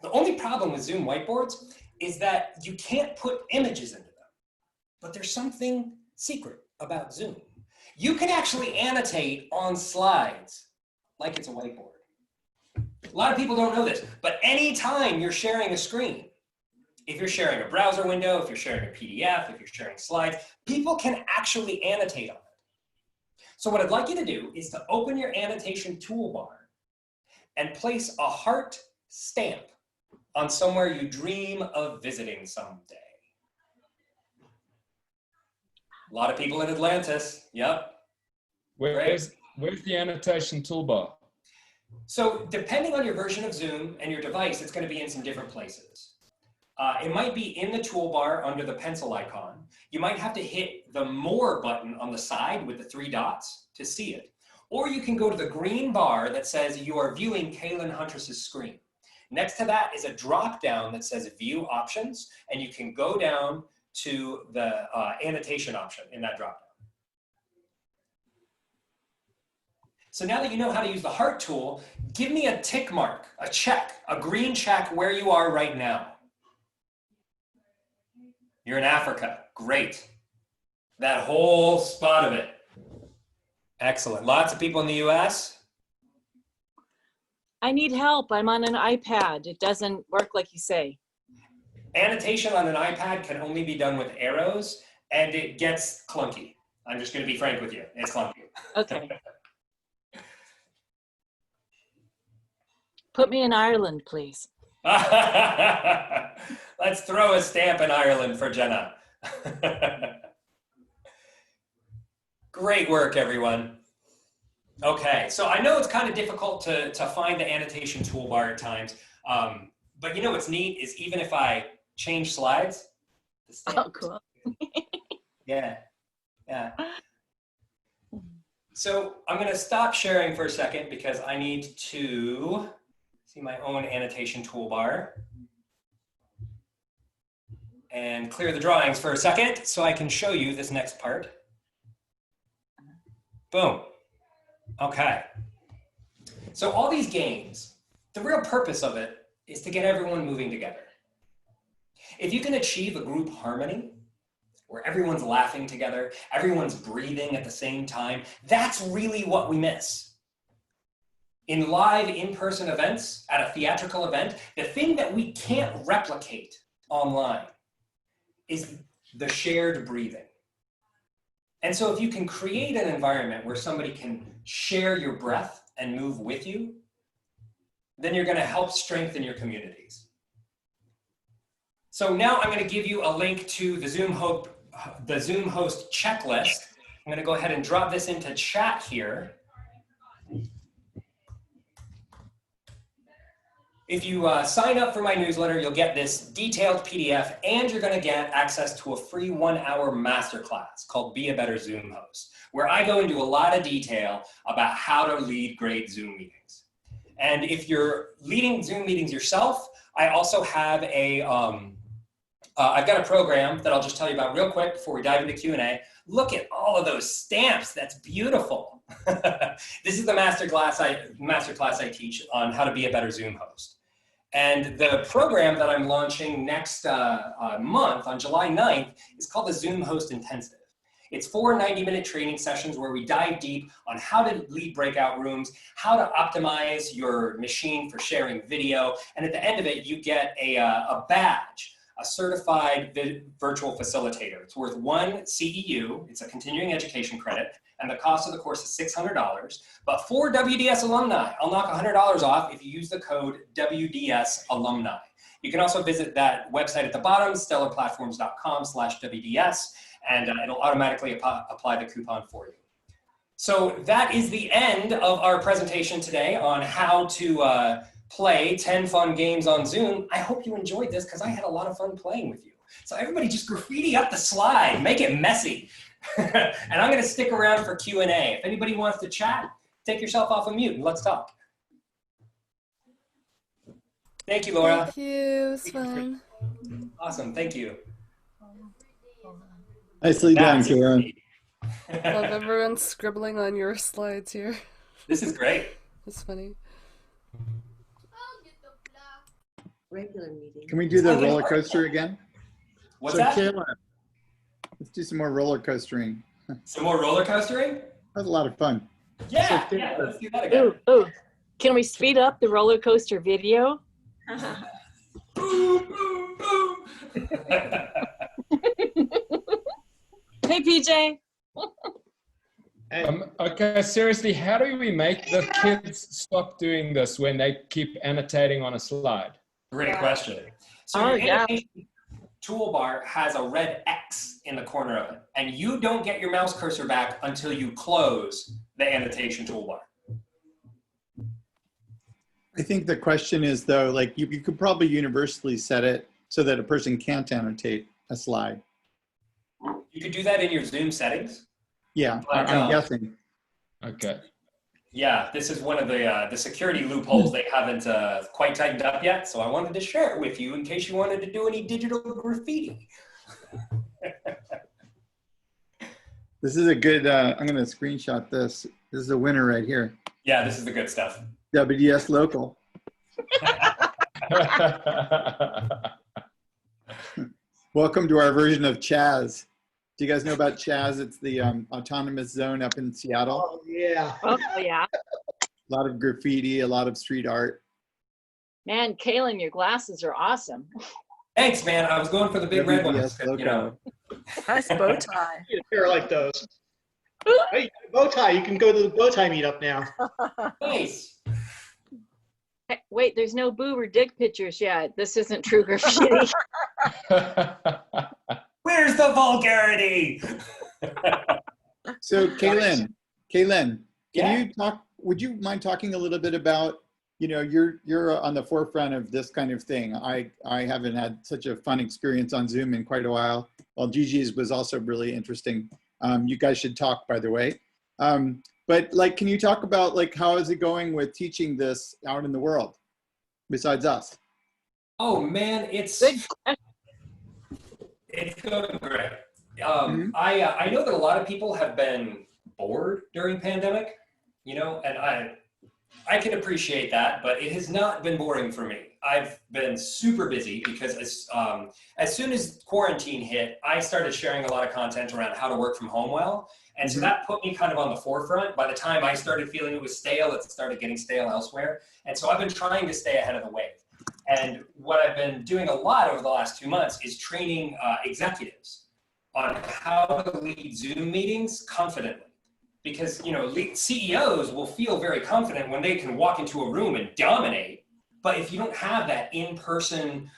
Speaker 2: The only problem with Zoom whiteboards is that you can't put images into them, but there's something secret about Zoom. You can actually annotate on slides like it's a whiteboard. A lot of people don't know this, but anytime you're sharing a screen, if you're sharing a browser window, if you're sharing a PDF, if you're sharing slides, people can actually annotate on it. So what I'd like you to do is to open your annotation toolbar and place a heart stamp on somewhere you dream of visiting someday. A lot of people in Atlantis, yep.
Speaker 11: Where's the annotation toolbar?
Speaker 2: So depending on your version of Zoom and your device, it's going to be in some different places. It might be in the toolbar under the pencil icon. You might have to hit the More button on the side with the 3 dots to see it. Or you can go to the green bar that says you are viewing Caelan Huntress's screen. Next to that is a drop down that says View Options, and you can go down to the annotation option in that drop down. So now that you know how to use the heart tool, give me a tick mark, a check, a green check where you are right now. You're in Africa. Great. That whole spot of it. Excellent. Lots of people in the US?
Speaker 4: I need help. I'm on an iPad. It doesn't work like you say.
Speaker 2: Annotation on an iPad can only be done with arrows, and it gets clunky. I'm just going to be frank with you. It's clunky.
Speaker 4: Okay. Put me in Ireland, please.
Speaker 2: Let's throw a stamp in Ireland for Jenna. Great work, everyone. Okay, so I know it's kind of difficult to find the annotation toolbar at times, but you know what's neat is even if I change slides, the stamp.
Speaker 4: Oh, cool.
Speaker 2: Yeah. So I'm going to stop sharing for a second because I need to see my own annotation toolbar and clear the drawings for a second so I can show you this next part. Boom. Okay. So all these games, the real purpose of it is to get everyone moving together. If you can achieve a group harmony, where everyone's laughing together, everyone's breathing at the same time, that's really what we miss. In live in-person events, at a theatrical event, the thing that we can't replicate online is the shared breathing. And so if you can create an environment where somebody can share your breath and move with you, then you're going to help strengthen your communities. So now I'm going to give you a link to the Zoom host checklist. I'm going to go ahead and drop this into chat here. If you sign up for my newsletter, you'll get this detailed PDF, and you're going to get access to a free 1-hour masterclass called Be a Better Zoom Host, where I go into a lot of detail about how to lead great Zoom meetings. And if you're leading Zoom meetings yourself, I also have I've got a program that I'll just tell you about real quick before we dive into Q&A. Look at all of those stamps. That's beautiful. This is the masterclass I teach on how to be a better Zoom host. And the program that I'm launching next month on July 9th is called the Zoom Host Intensive. It's 4 90-minute training sessions where we dive deep on how to lead breakout rooms, how to optimize your machine for sharing video, and at the end of it, you get a badge, a certified virtual facilitator. It's worth 1 CEU, it's a continuing education credit, and the cost of the course is $600. But for WDS alumni, I'll knock $100 off if you use the code WDS alumni. You can also visit that website at the bottom, stellarplatforms.com/WDS, and it'll automatically apply the coupon for you. So that is the end of our presentation today on how to play 10 fun games on Zoom. I hope you enjoyed this because I had a lot of fun playing with you. So everybody just graffiti up the slide, make it messy. And I'm gonna stick around for Q&A. If anybody wants to chat, take yourself off of mute and let's talk. Thank you, Laura.
Speaker 15: Thank you, it was fun.
Speaker 2: Awesome, thank you.
Speaker 3: Nicely done, Caelan.
Speaker 15: Love everyone scribbling on your slides here.
Speaker 2: This is great.
Speaker 15: It's funny.
Speaker 16: Regular meeting.
Speaker 3: Can we do the roller coaster again?
Speaker 2: What's that?
Speaker 3: Caelan, let's do some more roller coastering.
Speaker 2: Some more roller coastering?
Speaker 3: That was a lot of fun.
Speaker 2: Yeah, yeah, let's do that again.
Speaker 4: Ooh. Can we speed up the roller coaster video?
Speaker 2: Boom, boom, boom.
Speaker 4: Hey, PJ.
Speaker 11: Okay, seriously, how do we make the kids stop doing this when they keep annotating on a slide?
Speaker 2: Great question. So your annotation toolbar has a red X in the corner of it, and you don't get your mouse cursor back until you close the annotation toolbar.
Speaker 3: I think the question is, though, like you could probably universally set it so that a person can't annotate a slide.
Speaker 2: You could do that in your Zoom settings.
Speaker 3: Yeah,
Speaker 2: But,
Speaker 3: I'm guessing.
Speaker 11: Okay.
Speaker 2: Yeah, this is one of the security loopholes they haven't quite tightened up yet. So I wanted to share it with you in case you wanted to do any digital graffiti.
Speaker 3: This is a good, I'm going to screenshot this. This is a winner right here.
Speaker 2: Yeah, this is the good stuff.
Speaker 3: WDS local. Welcome to our version of Chaz. Do you guys know about Chaz? It's the autonomous zone up in Seattle.
Speaker 17: Oh, yeah.
Speaker 4: Oh, yeah.
Speaker 3: A lot of graffiti, a lot of street art.
Speaker 4: Man, Caelan, your glasses are awesome.
Speaker 2: Thanks, man. I was going for the big red ones.
Speaker 3: WBS
Speaker 2: You know.
Speaker 5: Nice bow tie.
Speaker 17: You pair like those. Hey, bow tie. You can go to the bow tie meetup now.
Speaker 2: Nice.
Speaker 4: Hey, wait, there's no boob or dick pictures yet. This isn't true graffiti.
Speaker 2: Where's the vulgarity?
Speaker 3: So, Caelan, can
Speaker 2: Yeah.
Speaker 3: you talk? Would you mind talking a little bit about, you know, you're on the forefront of this kind of thing. I haven't had such a fun experience on Zoom in quite a while. Well, Gigi's was also really interesting. You guys should talk, by the way. But like, can you talk about like how is it going with teaching this out in the world, besides us?
Speaker 2: Oh man, it's going great. I know that a lot of people have been bored during pandemic, you know, and I can appreciate that, but it has not been boring for me. I've been super busy because as soon as quarantine hit, I started sharing a lot of content around how to work from home well. And so that put me kind of on the forefront. By the time I started feeling it was stale, it started getting stale elsewhere. And so I've been trying to stay ahead of the wave. And what I've been doing a lot over the last 2 months is training executives on how to lead Zoom meetings confidently. Because, you know, CEOs will feel very confident when they can walk into a room and dominate. But if you don't have that in-person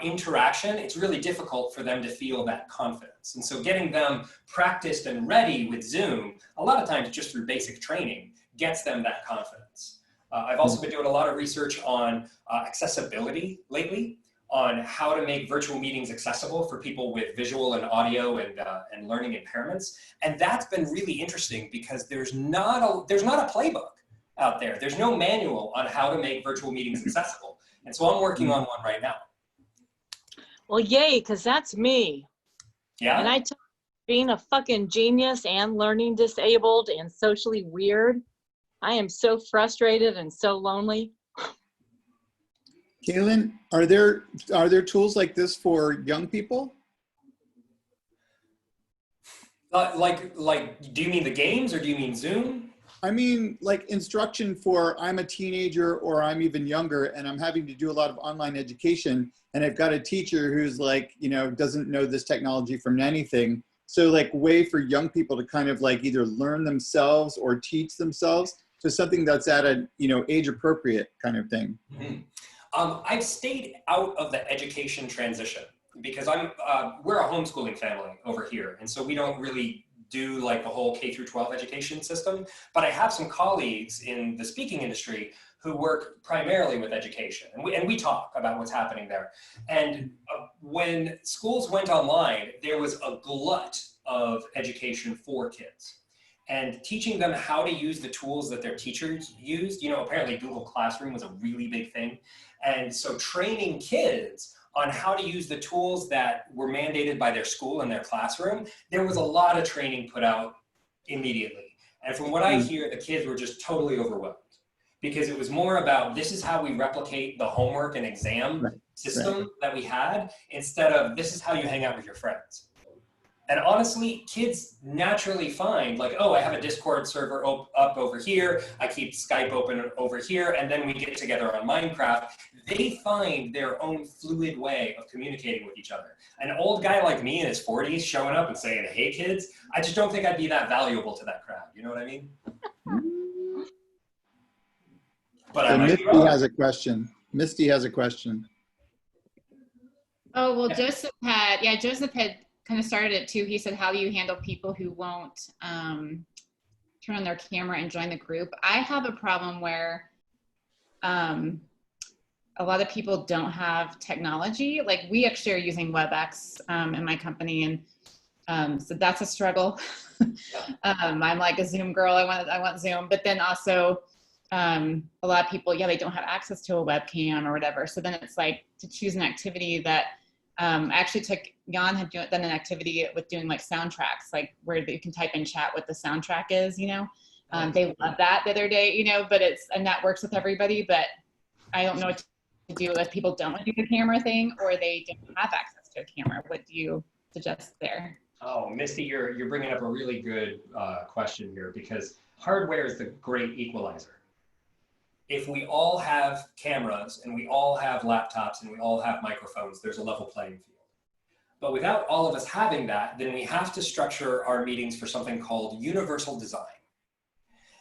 Speaker 2: interaction, it's really difficult for them to feel that confidence. And so getting them practiced and ready with Zoom, a lot of times just through basic training, gets them that confidence. I've also been doing a lot of research on accessibility lately, on how to make virtual meetings accessible for people with visual and audio and learning impairments. And that's been really interesting because there's not a playbook out there. There's no manual on how to make virtual meetings accessible. And so I'm working on one right now.
Speaker 4: Well, yay, because that's me.
Speaker 2: Yeah?
Speaker 4: And I tell you, being a fucking genius and learning disabled and socially weird, I am so frustrated and so lonely.
Speaker 3: Caelan, are there tools like this for young people?
Speaker 2: Like, do you mean the games or do you mean Zoom?
Speaker 3: I mean, like instruction for I'm a teenager or I'm even younger and I'm having to do a lot of online education and I've got a teacher who's like, you know, doesn't know this technology from anything. So like way for young people to kind of like either learn themselves or teach themselves to something that's at a, you know, age appropriate kind of thing.
Speaker 2: I've stayed out of the education transition because we're a homeschooling family over here. And so we don't really do like the whole K through 12 education system, but I have some colleagues in the speaking industry who work primarily with education. And we talk about what's happening there. And when schools went online, there was a glut of education for kids. And teaching them how to use the tools that their teachers used, you know, apparently Google Classroom was a really big thing. And so training kids on how to use the tools that were mandated by their school and their classroom, there was a lot of training put out immediately. And from what I hear, the kids were just totally overwhelmed because it was more about this is how we replicate the homework and exam system that we had instead of this is how you hang out with your friends. And honestly, kids naturally find like, oh, I have a Discord server up over here. I keep Skype open over here. And then we get together on Minecraft. They find their own fluid way of communicating with each other. An old guy like me in his 40s showing up and saying, hey, kids, I just don't think I'd be that valuable to that crowd. You know what I mean? But
Speaker 3: So Misty has a question. Misty has a question.
Speaker 18: Oh, well, Joseph had kind of started it too. He said, how do you handle people who won't turn on their camera and join the group? I have a problem where a lot of people don't have technology. Like we actually are using WebEx in my company. And so that's a struggle. I'm like a Zoom girl. I want Zoom, but then also a lot of people, they don't have access to a webcam or whatever. So then it's like to choose an activity that actually Jan had done an activity with doing like soundtracks, like where you can type in chat what the soundtrack is, you know. They love that the other day, you know, and that works with everybody, but I don't know what to do if people don't want to do the camera thing or they don't have access to a camera? What do you suggest there?
Speaker 2: Oh, Misty, you're bringing up a really good question here, because hardware is the great equalizer. If we all have cameras and we all have laptops and we all have microphones, there's a level playing field. But without all of us having that, then we have to structure our meetings for something called universal design.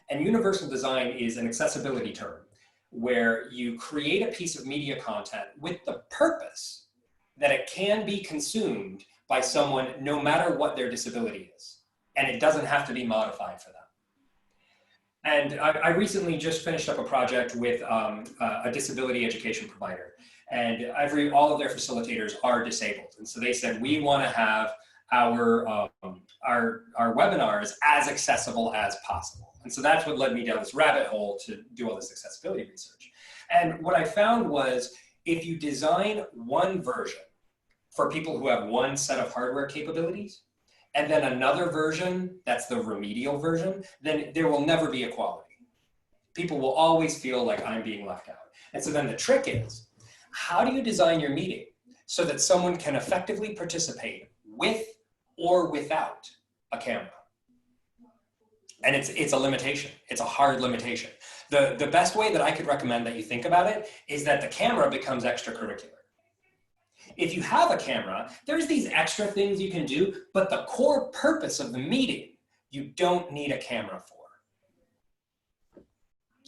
Speaker 2: And universal design is an accessibility term where you create a piece of media content with the purpose that it can be consumed by someone no matter what their disability is. And it doesn't have to be modified for them. And I recently just finished up a project with a disability education provider. And all of their facilitators are disabled. And so they said, we want to have our webinars as accessible as possible. And so that's what led me down this rabbit hole to do all this accessibility research. And what I found was, if you design one version for people who have one set of hardware capabilities, and then another version that's the remedial version, then there will never be equality. People will always feel like I'm being left out. And so then the trick is, how do you design your meeting so that someone can effectively participate with or without a camera? And it's a limitation. It's a hard limitation. The best way that I could recommend that you think about it is that the camera becomes extracurricular. If you have a camera, there's these extra things you can do, but the core purpose of the meeting, you don't need a camera for.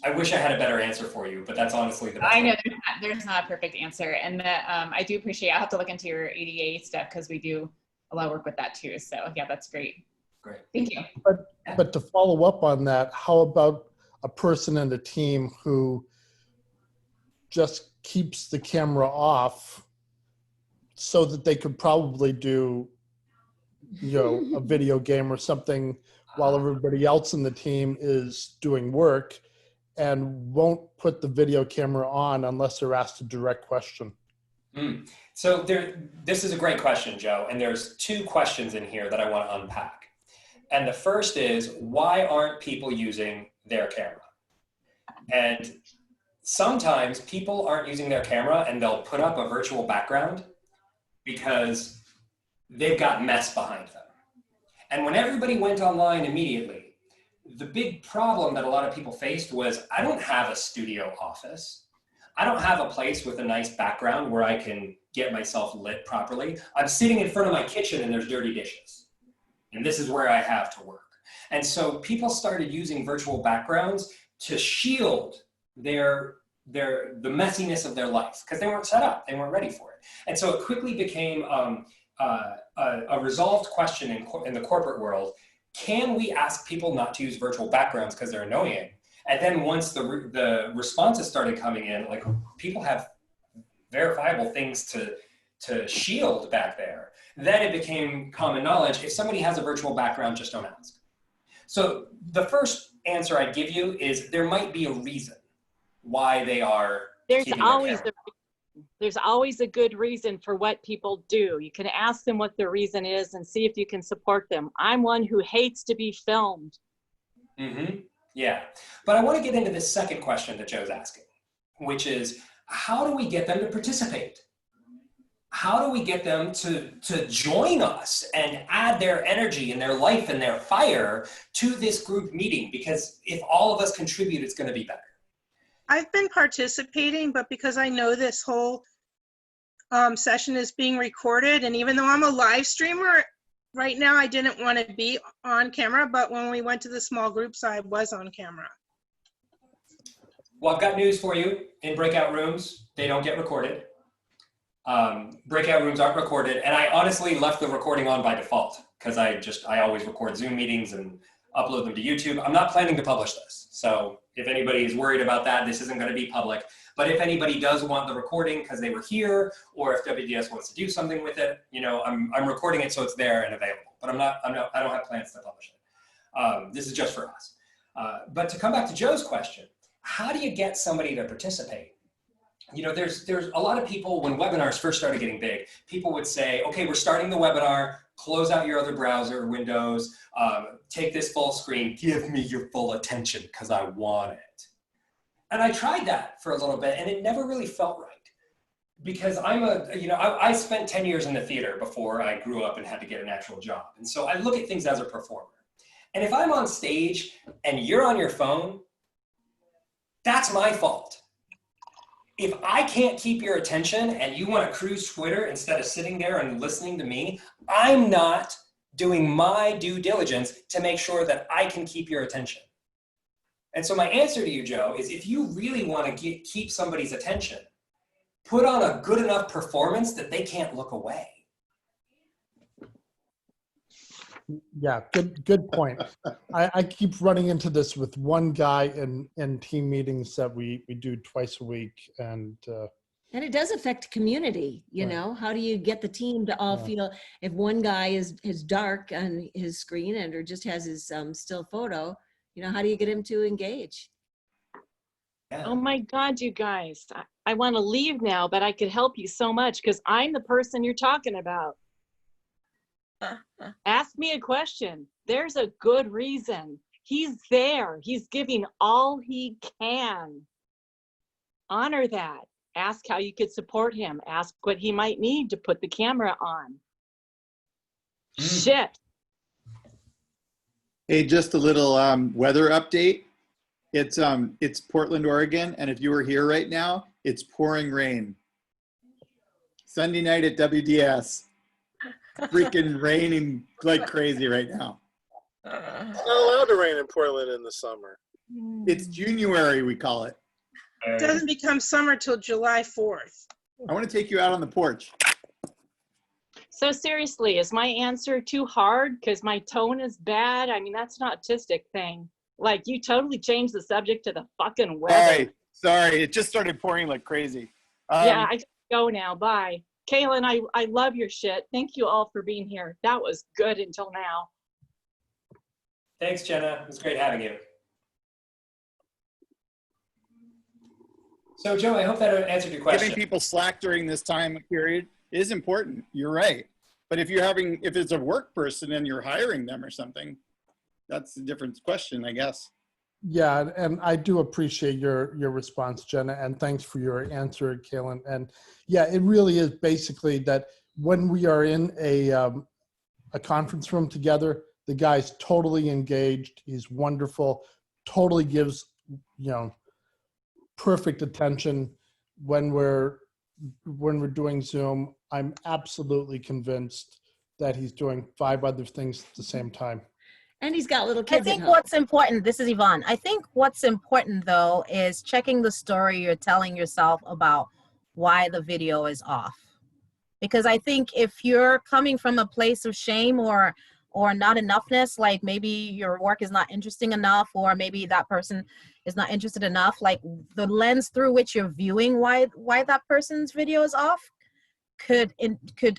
Speaker 2: I wish I had a better answer for you, but that's honestly the best.
Speaker 18: I know there's not a perfect answer. And that I do appreciate, I'll have to look into your ADA stuff because we do a lot of work with that too. So yeah, that's great.
Speaker 2: Great.
Speaker 18: Thank you.
Speaker 19: But to follow up on that, how about a person in a team who just keeps the camera off so that they could probably do, a video game or something while everybody else in the team is doing work, and won't put the video camera on unless they're asked a direct question?
Speaker 2: So this is a great question, Joe, and there's two questions in here that I want to unpack. And the first is, why aren't people using their camera? And sometimes people aren't using their camera and they'll put up a virtual background because they've got mess behind them. And when everybody went online immediately, the big problem that a lot of people faced was, I don't have a studio office. I don't have a place with a nice background where I can get myself lit properly. I'm sitting in front of my kitchen and there's dirty dishes. And this is where I have to work. And so people started using virtual backgrounds to shield the messiness of their life, because they weren't set up, they weren't ready for it. And so it quickly became a resolved question in the corporate world. Can we ask people not to use virtual backgrounds because they're annoying? And then once the responses started coming in, like, people have verifiable things to shield back there, then it became common knowledge, if somebody has a virtual background, just don't ask. So the first answer I'd give you is, there might be a reason why they are keeping their camera.
Speaker 4: There's always a good reason for what people do. You can ask them what the reason is and see if you can support them. I'm one who hates to be filmed.
Speaker 2: Yeah, but I want to get into this second question that Joe's asking, which is, how do we get them to participate? How do we get them to join us and add their energy and their life and their fire to this group meeting? Because if all of us contribute, it's going to be better.
Speaker 20: I've been participating, but because I know this whole session is being recorded, and even though I'm a live streamer, right now I didn't want to be on camera, but when we went to the small groups, I was on camera.
Speaker 2: Well, I've got news for you. In breakout rooms, they don't get recorded. Breakout rooms aren't recorded, and I honestly left the recording on by default because I always record Zoom meetings and upload them to YouTube. I'm not planning to publish this, so if anybody is worried about that, this isn't going to be public. But if anybody does want the recording because they were here, or if WDS wants to do something with it, I'm recording it so it's there and available. But I don't have plans to publish it. This is just for us. But to come back to Joe's question, how do you get somebody to participate? There's a lot of people, when webinars first started getting big, people would say, okay, we're starting the webinar, close out your other browser windows, take this full screen, give me your full attention because I want it. And I tried that for a little bit and it never really felt right. because I spent 10 years in the theater before I grew up and had to get an actual job. And so I look at things as a performer. And if I'm on stage and you're on your phone, that's my fault. If I can't keep your attention and you want to cruise Twitter instead of sitting there and listening to me, I'm not doing my due diligence to make sure that I can keep your attention. And so my answer to you, Joe, is if you really want to keep somebody's attention, put on a good enough performance that they can't look away.
Speaker 19: Yeah, good point. I keep running into this with one guy in team meetings that we do twice a week, and
Speaker 16: it does affect community, you
Speaker 19: Right.
Speaker 16: know. How do you get the team to all feel, if one guy is dark on his screen and or just has his still photo, you know, how do you get him to engage?
Speaker 4: Oh my God, you guys. I want to leave now, but I could help you so much because I'm the person you're talking about. Ask me a question. There's a good reason. He's there. He's giving all he can. Honor that. Ask how you could support him. Ask what he might need to put the camera on. Shit.
Speaker 3: Hey, just a little weather update. It's Portland, Oregon, and if you were here right now, it's pouring rain. Sunday night at WDS. Freaking raining like crazy right now.
Speaker 21: It's not allowed to rain in Portland in the summer.
Speaker 3: It's January, we call it.
Speaker 20: It doesn't become summer till July 4th.
Speaker 3: I want to take you out on the porch.
Speaker 4: So seriously, is my answer too hard because my tone is bad? I mean, that's an autistic thing. Like, you totally changed the subject to the fucking weather.
Speaker 3: Sorry, it just started pouring like crazy.
Speaker 4: Yeah, I gotta go now. Bye. Caelan, I love your shit. Thank you all for being here. That was good until now.
Speaker 2: Thanks, Jenna. It was great having you. So, Joe, I hope that answered your question.
Speaker 3: Giving people slack during this time period is important. You're right. But if it's a work person and you're hiring them or something, that's a different question, I guess.
Speaker 19: Yeah, and I do appreciate your response, Jenna, and thanks for your answer, Caelan. And yeah, it really is basically that when we are in a conference room together, the guy's totally engaged. He's wonderful. Totally gives, perfect attention. When we're doing Zoom, I'm absolutely convinced that he's doing 5 other things at the same time.
Speaker 16: And he's got little
Speaker 12: I
Speaker 16: kids.
Speaker 12: think what's important, this is Yvonne. I think what's important though is checking the story you're telling yourself about why the video is off. Because I think if you're coming from a place of shame or not enoughness, like maybe your work is not interesting enough, or maybe that person is not interested enough, like the lens through which you're viewing why that person's video is off could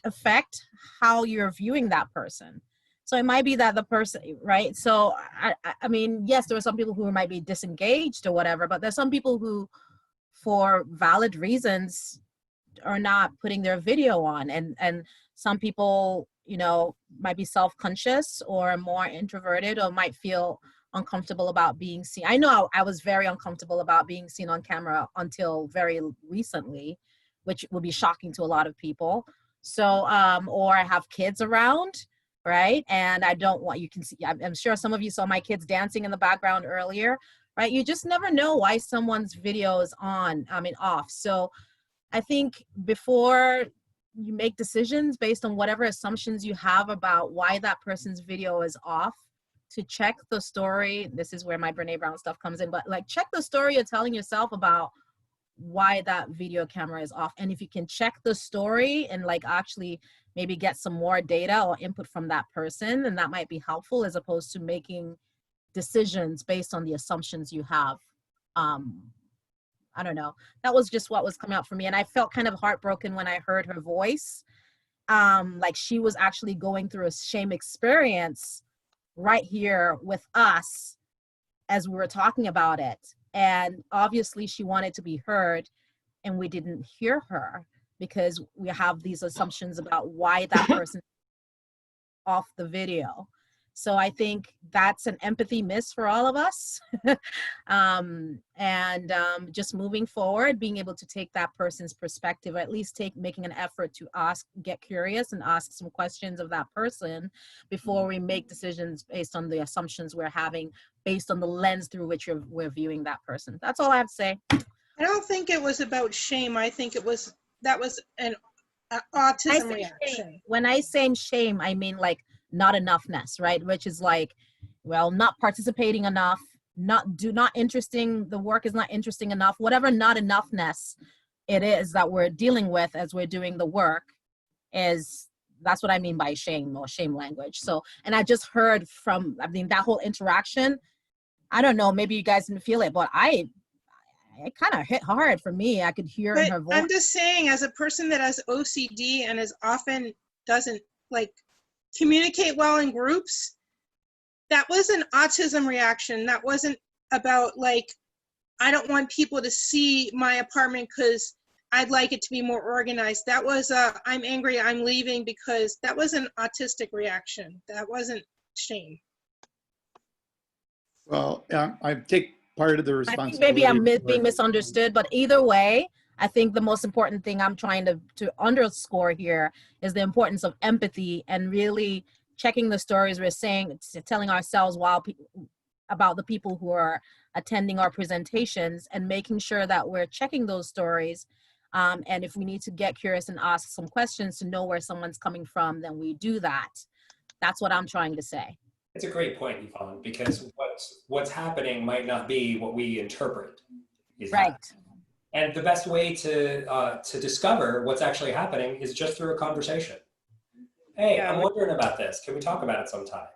Speaker 12: affect how you're viewing that person. So it might be that the person, right? So, I mean, yes, there are some people who might be disengaged or whatever, but there's some people who, for valid reasons, are not putting their video on. And some people, might be self-conscious or more introverted or might feel uncomfortable about being seen. I know I was very uncomfortable about being seen on camera until very recently, which would be shocking to a lot of people. So, or I have kids around, right? And I don't want, you can see, I'm sure some of you saw my kids dancing in the background earlier, right? You just never know why someone's video is off. So I think before you make decisions based on whatever assumptions you have about why that person's video is off, to check the story. This is where my Brene Brown stuff comes in, but like check the story you're telling yourself about why that video camera is off. And if you can check the story and like actually maybe get some more data or input from that person, then that might be helpful as opposed to making decisions based on the assumptions you have. I don't know. That was just what was coming out for me. And I felt kind of heartbroken when I heard her voice. Like she was actually going through a shame experience right here with us as we were talking about it. And obviously she wanted to be heard and we didn't hear her because we have these assumptions about why that person off the video. So I think that's an empathy miss for all of us. Just moving forward, being able to take that person's perspective, or at least making an effort to get curious and ask some questions of that person before we make decisions based on the assumptions we're having, based on the lens through which we're viewing that person. That's all I have to say.
Speaker 20: I don't think it was about shame. I think that was an autism reaction.
Speaker 12: When I say shame, I mean like not enoughness, right? Which is like, well, not participating enough, not interesting, the work is not interesting enough, whatever not enoughness it is that we're dealing with as we're doing the work that's what I mean by shame, or shame language. So, and I just heard from, that whole interaction, I don't know, maybe you guys didn't feel it, but it kind of hit hard for me. I could hear in her voice.
Speaker 20: I'm just saying, as a person that has OCD and doesn't like communicate well in groups, that was an autism reaction. That wasn't about like, I don't want people to see my apartment because I'd like it to be more organized. That was I'm angry, I'm leaving, because that was an autistic reaction. That wasn't shame.
Speaker 3: Well, I take part of the responsibility.
Speaker 12: I think maybe I'm being misunderstood, but either way, I think the most important thing I'm trying to underscore here is the importance of empathy and really checking the stories we're saying, telling ourselves about the people who are attending our presentations, and making sure that we're checking those stories. And if we need to get curious and ask some questions to know where someone's coming from, then we do that. That's what I'm trying to say.
Speaker 2: It's a great point, Yvonne, because what's happening might not be what we interpret is
Speaker 12: right.
Speaker 2: Happening. And the best way to discover what's actually happening is just through a conversation. Hey, I'm wondering about this. Can we talk about it sometime?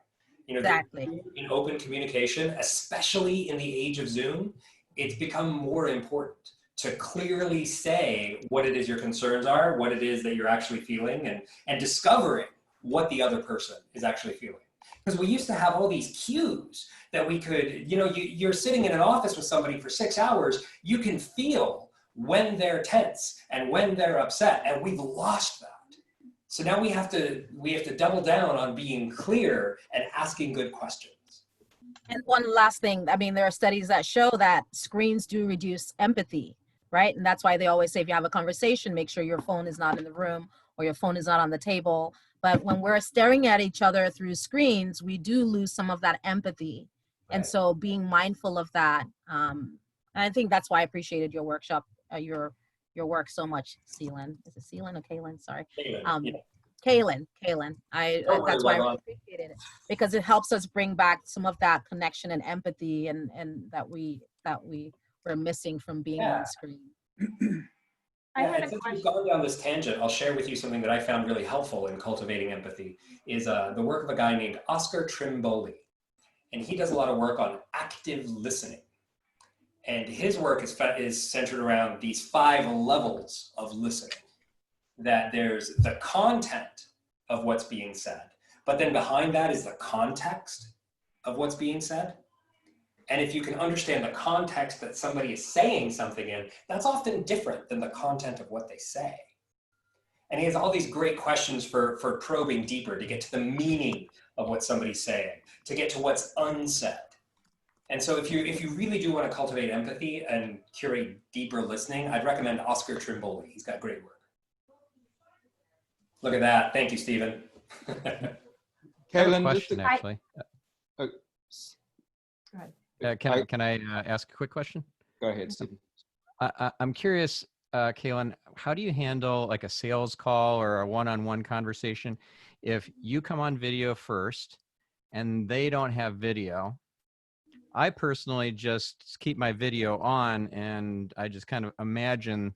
Speaker 12: Exactly.
Speaker 2: In open communication, especially in the age of Zoom, it's become more important to clearly say what it is your concerns are, what it is that you're actually feeling, and discovering what the other person is actually feeling. Because we used to have all these cues that we could, you're sitting in an office with somebody for 6 hours, you can feel when they're tense and when they're upset, and we've lost that. So now we have to double down on being clear and asking good questions.
Speaker 12: And one last thing, there are studies that show that screens do reduce empathy, right? And that's why they always say if you have a conversation, make sure your phone is not in the room or your phone is not on the table. But when we're staring at each other through screens, we do lose some of that empathy. Right. And so being mindful of that, and I think that's why I appreciated your workshop, your work so much, Caelan. Is it Caelan or Caelan? Sorry. Caelan. That's why I appreciated it, because it helps us bring back some of that connection and empathy and that we were missing from being on screen.
Speaker 2: And since we've gone down this tangent, I'll share with you something that I found really helpful in cultivating empathy is the work of a guy named Oscar Trimboli. And he does a lot of work on active listening. And his work is centered around these 5 levels of listening. That there's the content of what's being said, but then behind that is the context of what's being said. And if you can understand the context that somebody is saying something in, that's often different than the content of what they say. And he has all these great questions for probing deeper to get to the meaning of what somebody's saying, to get to what's unsaid. And so if you really do want to cultivate empathy and curate deeper listening, I'd recommend Oscar Trimboli. He's got great work. Look at that. Thank you, Stephen.
Speaker 9: Caelan, question, actually. Can I ask a quick question?
Speaker 11: Go ahead, Stephen.
Speaker 9: I'm curious, Caelan, how do you handle like a sales call or a one-on-one conversation if you come on video first and they don't have video? I personally just keep my video on and I just kind of imagine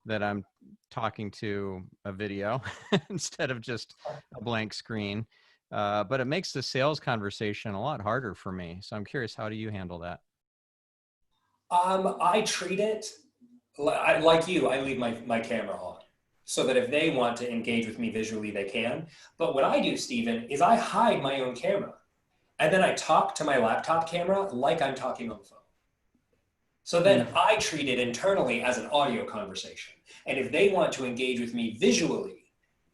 Speaker 9: that I'm talking to a video instead of just a blank screen. But it makes the sales conversation a lot harder for me. So I'm curious, how do you handle that?
Speaker 2: I treat it like you. I leave my camera on so that if they want to engage with me visually, they can. But what I do, Stephen, is I hide my own camera. And then I talk to my laptop camera like I'm talking on the phone. So then I treat it internally as an audio conversation. And if they want to engage with me visually,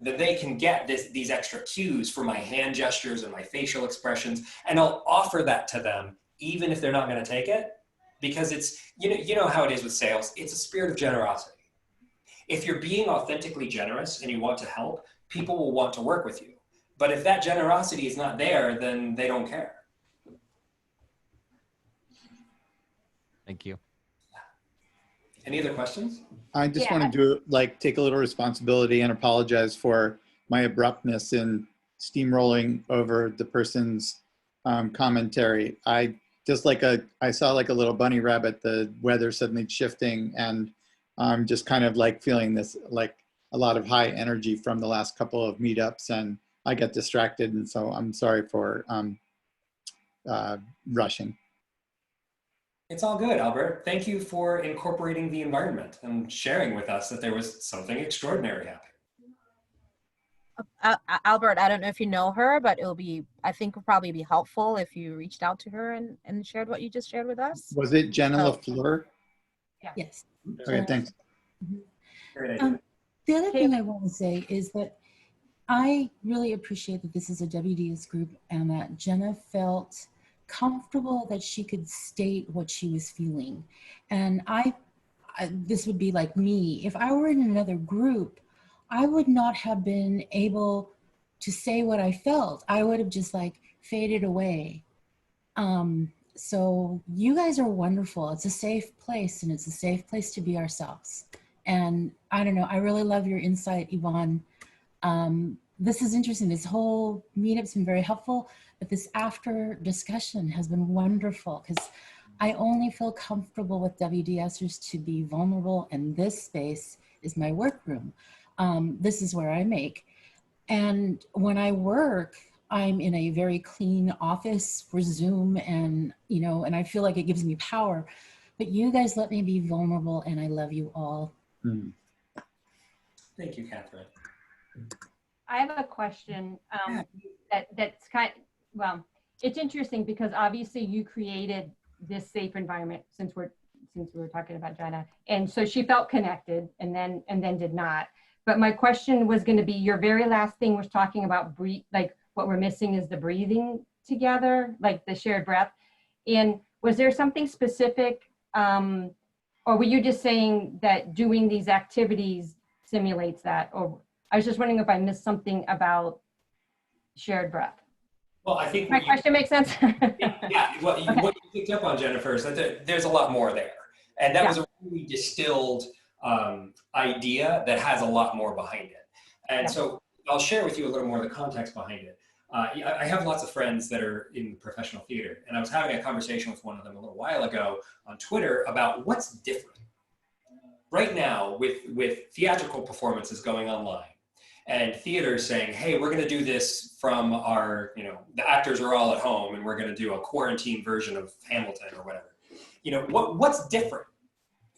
Speaker 2: then they can get these extra cues for my hand gestures and my facial expressions, and I'll offer that to them even if they're not going to take it, because it's, you know how it is with sales. It's a spirit of generosity. If you're being authentically generous and you want to help, people will want to work with you. But if that generosity is not there, then they don't care.
Speaker 9: Thank you.
Speaker 2: Any other questions?
Speaker 3: I just wanted to take a little responsibility and apologize for my abruptness in steamrolling over the person's commentary. I saw like a little bunny rabbit, the weather suddenly shifting, and I'm just kind of like feeling this, like a lot of high energy from the last couple of meetups, and I got distracted. And so I'm sorry for rushing.
Speaker 2: It's all good, Albert. Thank you for incorporating the environment and sharing with us that there was something extraordinary happening.
Speaker 12: Albert, I don't know if you know her, but I think it'll probably be helpful if you reached out to her and shared what you just shared with us.
Speaker 3: Was it Jenna LaFleur?
Speaker 12: Yeah.
Speaker 1: Yes.
Speaker 3: Okay, thanks.
Speaker 1: The other thing I want to say is that I really appreciate that this is a WDS group and that Jenna felt comfortable that she could state what she was feeling. And this would be like me. If I were in another group, I would not have been able to say what I felt. I would have just like faded away. So you guys are wonderful. It's a safe place, and it's a safe place to be ourselves. And I don't know, I really love your insight, Yvonne. This is interesting. This whole meetup's been very helpful, but this after discussion has been wonderful because I only feel comfortable with WDSers to be vulnerable, and this space is my workroom. This is where I make. And when I work, I'm in a very clean office for Zoom, and and I feel like it gives me power. But you guys let me be vulnerable, and I love you all.
Speaker 2: Thank you, Catherine.
Speaker 22: I have a question that's well, it's interesting because obviously you created this safe environment since we were talking about Jenna, and so she felt connected, and then did not. But my question was going to be, your very last thing was talking about like what we're missing is the breathing together, like the shared breath. And was there something specific, or were you just saying that doing these activities simulates that? Or I was just wondering if I missed something about shared breath.
Speaker 2: Well, I think
Speaker 22: my question makes sense.
Speaker 2: Yeah, what you picked up on, Jennifer, is that there's a lot more there. And that was a really distilled idea that has a lot more behind it. And so I'll share with you a little more of the context behind it. I have lots of friends that are in professional theater, and I was having a conversation with one of them a little while ago on Twitter about what's different. Right now, with theatrical performances going online, and theaters saying, hey, we're going to do this from our, the actors are all at home, and we're going to do a quarantine version of Hamilton or whatever. What's different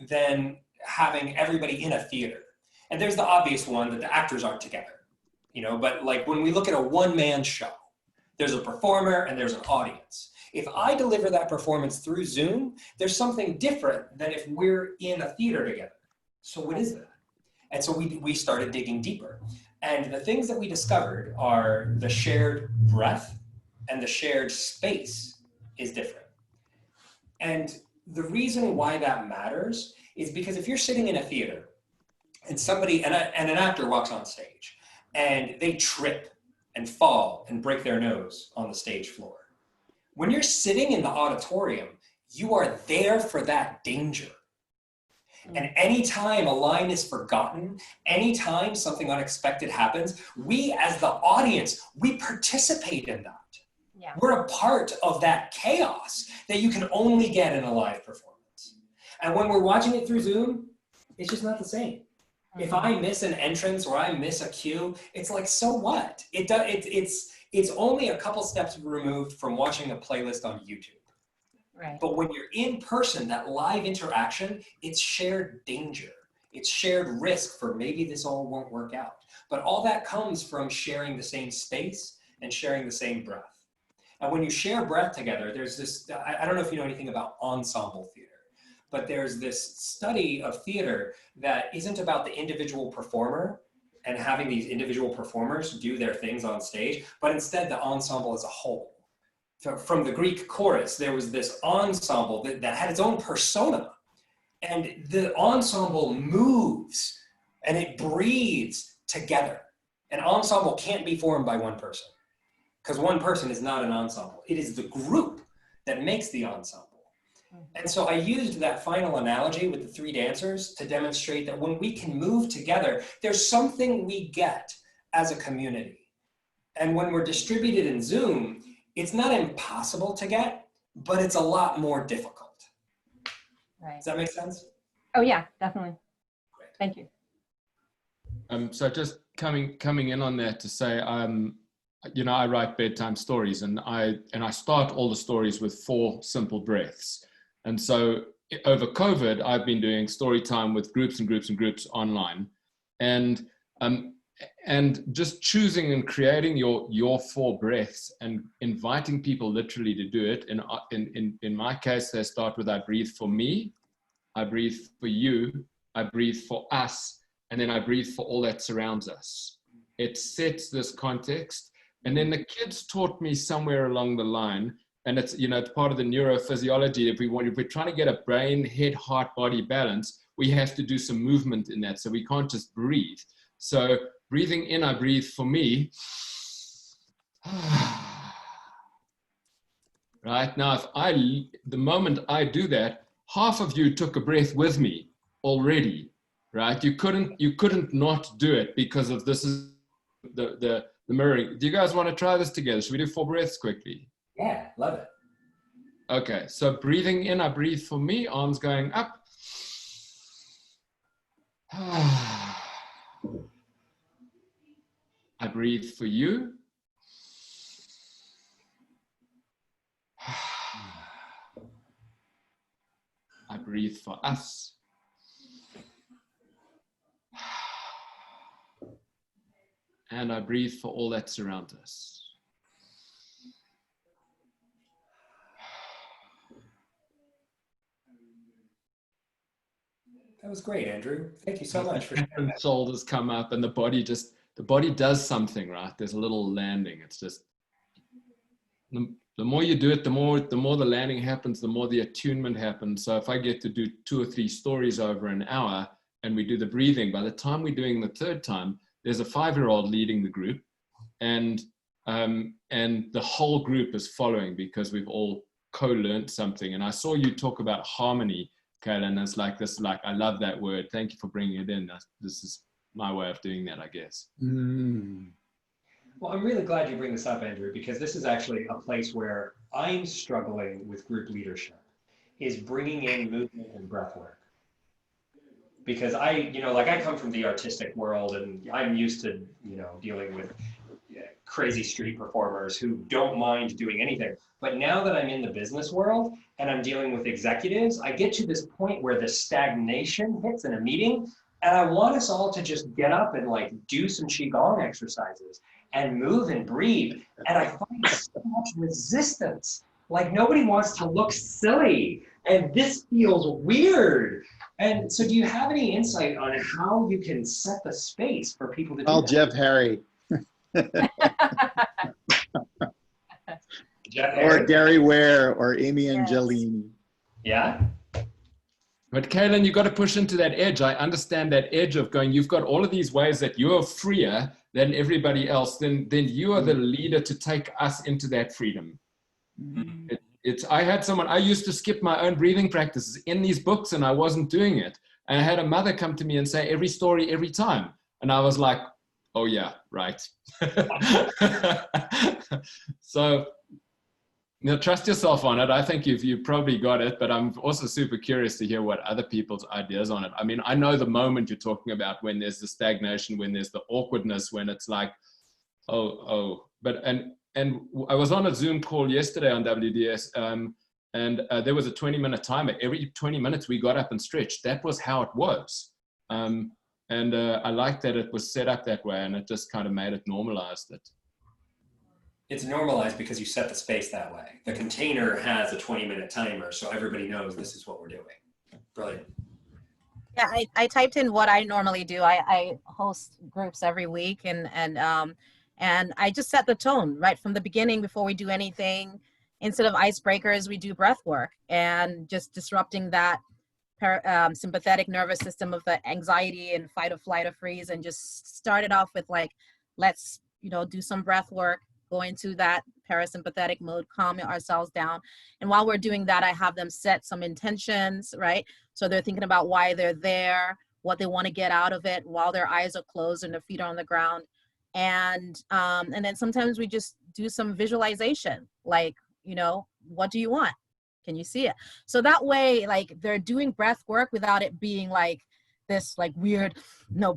Speaker 2: than having everybody in a theater? And there's the obvious one that the actors aren't together, but like when we look at a one-man show, there's a performer and there's an audience. If I deliver that performance through Zoom, there's something different than if we're in a theater together. So what is that? And so we started digging deeper. And the things that we discovered are the shared breath and the shared space is different. And the reason why that matters is because if you're sitting in a theater and somebody, and an actor walks on stage and they trip and fall and break their nose on the stage floor. When you're sitting in the auditorium, you are there for that danger. And anytime a line is forgotten, anytime something unexpected happens, we as the audience, we participate in that. Yeah. We're a part of that chaos that you can only get in a live performance. And when we're watching it through Zoom, it's just not the same. If I miss an entrance or I miss a cue, it's like, so what? It's only a couple steps removed from watching a playlist on YouTube. Right. But when you're in person, that live interaction, it's shared danger. It's shared risk for maybe this all won't work out. But all that comes from sharing the same space and sharing the same breath. And when you share breath together, there's this, I don't know if you know anything about ensemble theater, but there's this study of theater that isn't about the individual performer, and having these individual performers do their things on stage, but instead the ensemble as a whole. So from the Greek chorus, there was this ensemble that had its own persona, and the ensemble moves and it breathes together. An ensemble can't be formed by one person, because one person is not an ensemble. It is the group that makes the ensemble. And so I used that final analogy with the 3 dancers to demonstrate that when we can move together, there's something we get as a community. And when we're distributed in Zoom, it's not impossible to get, but it's a lot more difficult.
Speaker 22: Right.
Speaker 2: Does that make sense?
Speaker 22: Oh yeah, definitely. Thank you.
Speaker 11: So just coming in on that to say, you know, I write bedtime stories, and I start all the stories with 4 simple breaths. And so over COVID, I've been doing story time with groups and groups and groups online, and just choosing and creating your 4 breaths and inviting people literally to do it. In my case, they start with I breathe for me, I breathe for you, I breathe for us, and then I breathe for all that surrounds us. It sets this context. And then the kids taught me somewhere along the line, and it's, you know, it's part of the neurophysiology. If we're trying to get a brain, head, heart, body balance, we have to do some movement in that. So we can't just breathe. So breathing in, I breathe for me. Right now, the moment I do that, half of you took a breath with me already, right? You couldn't not do it because of this is the mirroring. Do you guys want to try this together? Should we do 4 breaths quickly?
Speaker 2: Yeah, love it.
Speaker 11: Okay, so breathing in, I breathe for me, arms going up. I breathe for you. I breathe for us. And I breathe for all that surrounds us.
Speaker 2: That was great, Andrew. Thank you so much for sharing that.
Speaker 11: Shoulders come up, and the body does something, right? There's a little landing. It's just the more you do it, the more the landing happens, the more the attunement happens. So if I get to do 2 or 3 stories over an hour, and we do the breathing, by the time we're doing the 3rd time, there's a 5-year-old leading the group, and the whole group is following because we've all co-learned something. And I saw you talk about harmony, Caelan. It's like this, like, I love that word. Thank you for bringing it in. This is my way of doing that, I guess.
Speaker 2: Well, I'm really glad you bring this up, Andrew, because this is actually a place where I'm struggling with group leadership, is bringing in movement and breath work. Because I come from the artistic world, and I'm used to, dealing with crazy street performers who don't mind doing anything. But now that I'm in the business world and I'm dealing with executives, I get to this point where the stagnation hits in a meeting, and I want us all to just get up and like do some Qigong exercises and move and breathe. And I find so much resistance. Like nobody wants to look silly, and this feels weird. And so do you have any insight on how you can set the space for people to do that?
Speaker 3: Jeff Harry.
Speaker 2: Jeff
Speaker 3: Or
Speaker 2: Harry?
Speaker 3: Gary Ware or Amy Angelini.
Speaker 2: Yeah?
Speaker 11: But Caelan, you got to push into that edge. I understand that edge of going, you've got all of these ways that you're freer than everybody else. Then you are the leader to take us into that freedom. I used to skip my own breathing practices in these books, and I wasn't doing it. And I had a mother come to me and say, every story, every time. And I was like, oh yeah, right. So, trust yourself on it. I think you've probably got it, but I'm also super curious to hear what other people's ideas on it. I mean, I know the moment you're talking about, when there's the stagnation, when there's the awkwardness, when it's like, and I was on a Zoom call yesterday on WDS, and there was a 20-minute timer. Every 20 minutes we got up and stretched. That was how it was. And I liked that it was set up that way, and it just kind of made it normalized it.
Speaker 2: It's normalized because you set the space that way. The container has a 20-minute timer, so everybody knows this is what we're doing. Brilliant.
Speaker 12: Yeah, I typed in what I normally do. I host groups every week, and I just set the tone right from the beginning before we do anything. Instead of icebreakers, we do breath work and just disrupting that sympathetic nervous system of the anxiety and fight or flight or freeze, and just start it off with like, let's do some breath work, go into that parasympathetic mode, calm ourselves down. And while we're doing that, I have them set some intentions, right? So they're thinking about why they're there, what they want to get out of it while their eyes are closed and their feet are on the ground. And then sometimes we just do some visualization, like, what do you want? Can you see it? So that way, like, they're doing breath work without it being like this like weird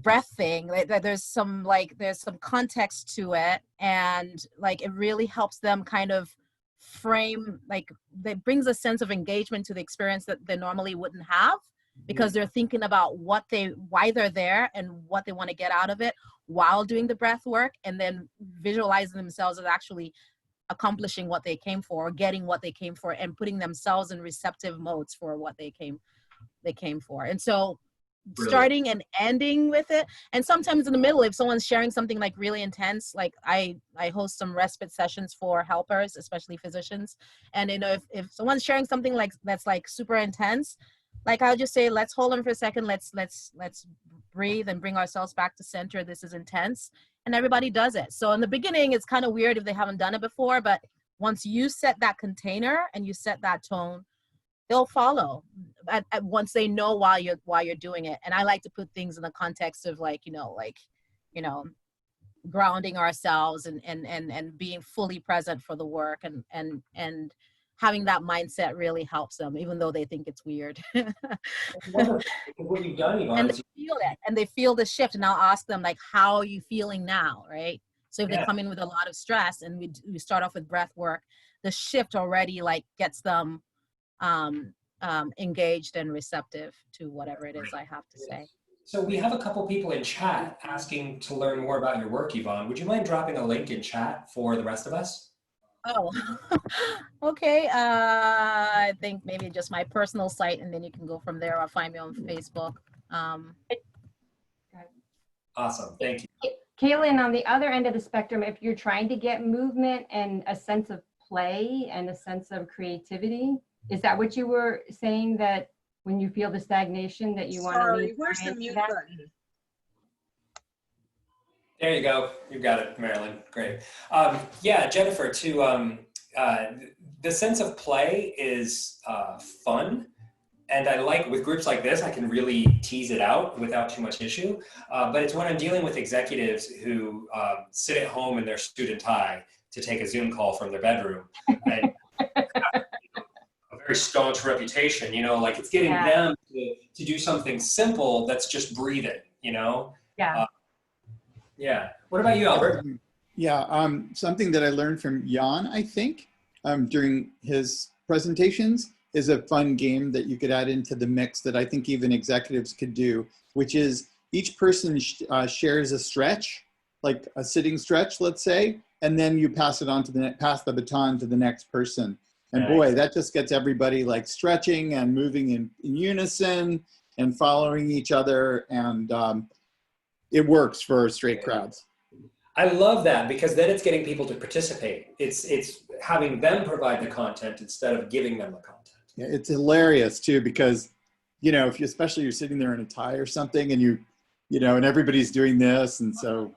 Speaker 12: breath thing. Like, there's some context to it, and like it really helps them kind of frame, like, that brings a sense of engagement to the experience that they normally wouldn't have, because they're thinking about why they're there and what they want to get out of it while doing the breath work, and then visualizing themselves as actually accomplishing what they came for, or getting what they came for, and putting themselves in receptive modes for what they came for. And so starting and ending with it, and sometimes in the middle, if someone's sharing something like really intense, like I host some respite sessions for helpers, especially physicians, and if someone's sharing something like that's like super intense, like I'll just say, let's hold them for a second, let's breathe and bring ourselves back to center. This is intense. And everybody does it. So in the beginning, it's kind of weird if they haven't done it before, but once you set that container and you set that tone, they'll follow once they know why you're doing it. And I like to put things in the context of grounding ourselves and being fully present for the work, and having that mindset really helps them, even though they think it's weird.
Speaker 2: What you've done, Yvonne,
Speaker 12: And
Speaker 2: is
Speaker 12: they feel it, and they feel the shift. And I'll ask them, like, how are you feeling now, right? So if they come in with a lot of stress, and we start off with breath work, the shift already like gets them engaged and receptive to whatever it is I have to say.
Speaker 2: So we have a couple people in chat asking to learn more about your work, Yvonne. Would you mind dropping a link in chat for the rest of us?
Speaker 12: Oh, okay. I think maybe just my personal site, and then you can go from there, or find me on Facebook.
Speaker 2: Awesome, thank you.
Speaker 22: Caelan, on the other end of the spectrum, if you're trying to get movement and a sense of play and a sense of creativity, is that what you were saying, that when you feel the stagnation that you want to lean
Speaker 20: Where's the
Speaker 22: into
Speaker 20: mute
Speaker 22: that?
Speaker 20: button?
Speaker 2: There you go. You've got it, Marilyn. Great. Yeah, Jennifer, the sense of play is fun. And I like, with groups like this, I can really tease it out without too much issue. But it's when I'm dealing with executives who sit at home in their suit and tie to take a Zoom call from their bedroom. And a very staunch reputation, like it's getting them to do something simple that's just breathing,
Speaker 22: Yeah.
Speaker 2: Yeah. What about you, Albert?
Speaker 3: Yeah, something that I learned from Jan, I think, during his presentations, is a fun game that you could add into the mix that I think even executives could do, which is each person shares a stretch, like a sitting stretch, let's say, and then you pass it on to pass the baton to the next person. And boy, that just gets everybody like stretching and moving in unison and following each other, and it works for straight crowds.
Speaker 2: I love that, because then it's getting people to participate. It's having them provide the content instead of giving them the content.
Speaker 3: Yeah, it's hilarious too, because if you, especially you're sitting there in a tie or something, and and everybody's doing this, and so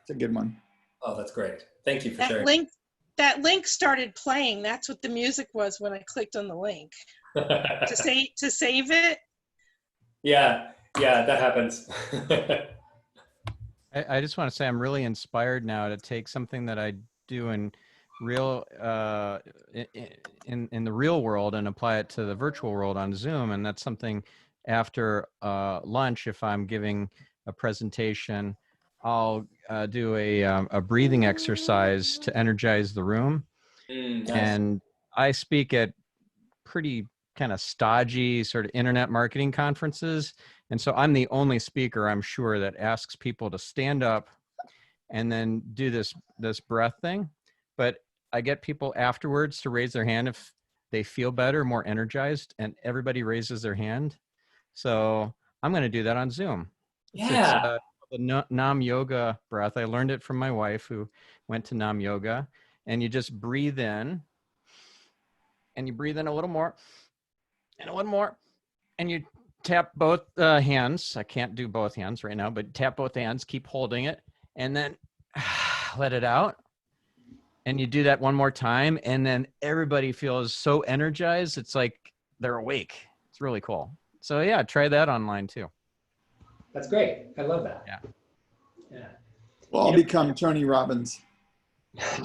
Speaker 3: it's a good one.
Speaker 2: Oh, that's great. Thank you for sharing.
Speaker 20: That link started playing. That's what the music was when I clicked on the link. to save it.
Speaker 2: Yeah, that happens.
Speaker 9: I just want to say I'm really inspired now to take something that I do in real in the real world and apply it to the virtual world on Zoom. And that's something after lunch, if I'm giving a presentation, I'll do a breathing exercise to energize the room.
Speaker 2: Nice.
Speaker 9: And I speak at pretty kind of stodgy sort of internet marketing conferences. And so I'm the only speaker, I'm sure, that asks people to stand up and then do this breath thing. But I get people afterwards to raise their hand if they feel better, more energized, and everybody raises their hand. So I'm going to do that on Zoom.
Speaker 2: Yeah.
Speaker 9: It's the Nam Yoga breath. I learned it from my wife who went to Nam Yoga. And you just breathe in, and you breathe in a little more, and a little more, and you tap both hands. I can't do both hands right now, but tap both hands, keep holding it, and then let it out. And you do that one more time, and then everybody feels so energized. It's like they're awake. It's really cool. So yeah, try that online too.
Speaker 2: That's great. I love that.
Speaker 9: Yeah.
Speaker 2: Yeah.
Speaker 3: We'll all become Tony Robbins.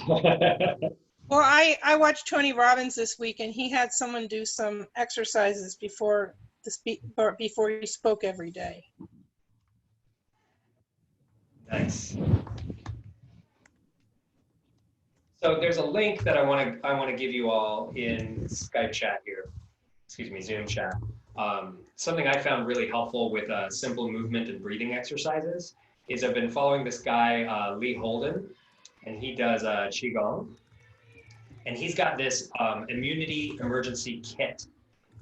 Speaker 20: Well, I watched Tony Robbins this week, and he had someone do some exercises before before he spoke every day.
Speaker 2: Nice. So there's a link that I want to give you all in Skype chat here. Excuse me, Zoom chat. Something I found really helpful with simple movement and breathing exercises is I've been following this guy, Lee Holden, and he does Qigong. And he's got this immunity emergency kit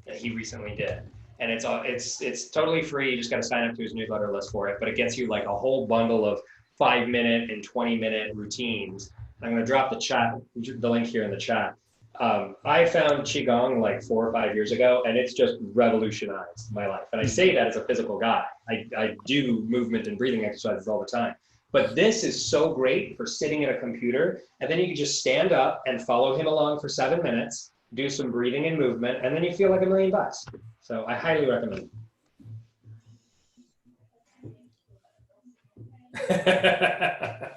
Speaker 2: that he recently did. And it's totally free. You just got to sign up to his newsletter list for it. But it gets you like a whole bundle of 5-minute and 20-minute routines. I'm going to drop the link here in the chat. I found Qigong like 4 or 5 years ago, and it's just revolutionized my life. And I say that as a physical guy. I do movement and breathing exercises all the time. But this is so great for sitting at a computer, and then you can just stand up and follow him along for 7 minutes, do some breathing and movement, and then you feel like $1 million. So I highly recommend it.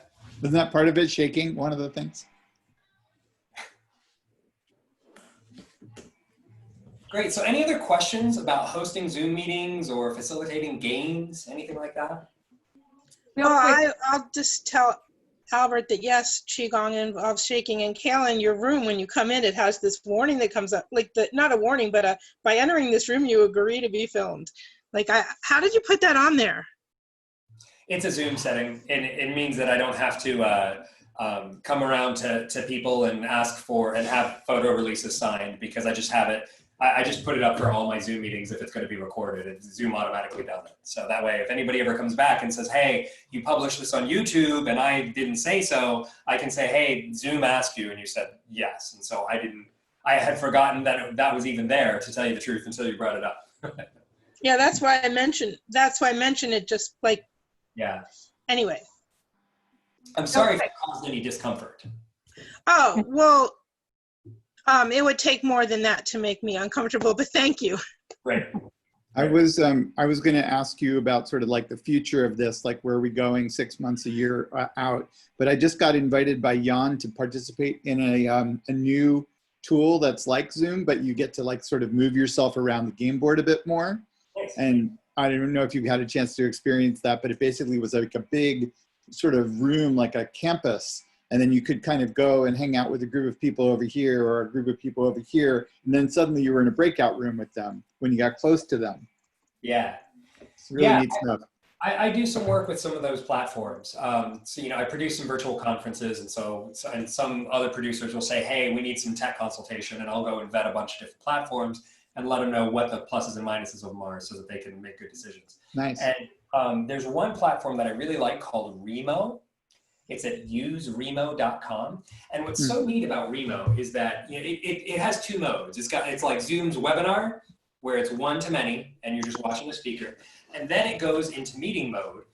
Speaker 3: Isn't that part of it, shaking, one of the things?
Speaker 2: Great. So any other questions about hosting Zoom meetings or facilitating games, anything like that?
Speaker 20: Well, I'll just tell Albert that yes, Qigong involves shaking. And Caelan, your room, when you come in, it has this warning that comes up, like not a warning, but by entering this room, you agree to be filmed. Like, how did you put that on there?
Speaker 2: It's a Zoom setting, and it means that I don't have to come around to people and ask for and have photo releases signed, because I just have it. I just put it up for all my Zoom meetings if it's going to be recorded. Zoom automatically does it. So that way, if anybody ever comes back and says, hey, you published this on YouTube and I didn't say so, I can say, hey, Zoom asked you and you said yes. And so I had forgotten that was even there, to tell you the truth, until you brought it up.
Speaker 20: Yeah, that's why I mentioned it, just like,
Speaker 2: yeah.
Speaker 20: Anyway.
Speaker 2: I'm sorry if it caused any discomfort.
Speaker 20: Oh, well, it would take more than that to make me uncomfortable, but thank you.
Speaker 2: Right.
Speaker 3: I was going to ask you about sort of like the future of this, like where are we going 6 months, a year out? But I just got invited by Jan to participate in a new tool that's like Zoom, but you get to like sort of move yourself around the game board a bit more. Nice. And I don't know if you've had a chance to experience that, but it basically was like a big sort of room, like a campus. And then you could kind of go and hang out with a group of people over here or a group of people over here. And then suddenly you were in a breakout room with them when you got close to them.
Speaker 2: Yeah.
Speaker 3: It's really neat stuff.
Speaker 2: I do some work with some of those platforms. So, I produce some virtual conferences, and some other producers will say, hey, we need some tech consultation, and I'll go and vet a bunch of different platforms and let them know what the pluses and minuses of them are so that they can make good decisions.
Speaker 3: Nice.
Speaker 2: And there's one platform that I really like called Remo. It's at useremo.com. And what's so neat about Remo is that it has 2 modes. It's like Zoom's webinar, where it's one-to-many, and you're just watching the speaker. And then it goes into meeting mode,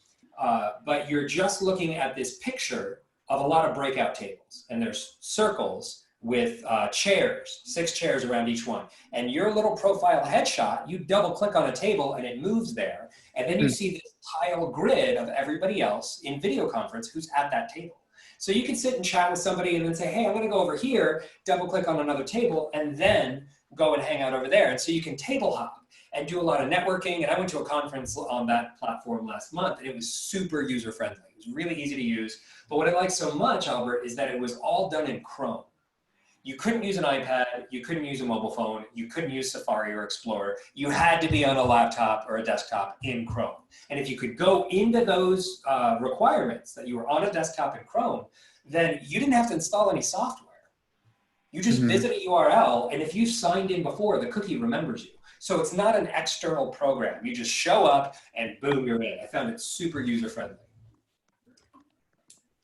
Speaker 2: but you're just looking at this picture of a lot of breakout tables. And there's circles with chairs, 6 chairs around each one. And your little profile headshot, you double click on a table and it moves there. And then you see this tile grid of everybody else in video conference who's at that table. So you can sit and chat with somebody and then say, hey, I'm gonna go over here, double click on another table, and then go and hang out over there. And so you can table hop and do a lot of networking. And I went to a conference on that platform last month, and it was super user-friendly. It was really easy to use. But what I liked so much, Albert, is that it was all done in Chrome. You couldn't use an iPad, you couldn't use a mobile phone, you couldn't use Safari or Explorer. You had to be on a laptop or a desktop in Chrome. And if you could go into those requirements that you were on a desktop in Chrome, then you didn't have to install any software. You just visit a URL, and if you signed in before, the cookie remembers you. So it's not an external program. You just show up and boom, you're in. I found it super user-friendly.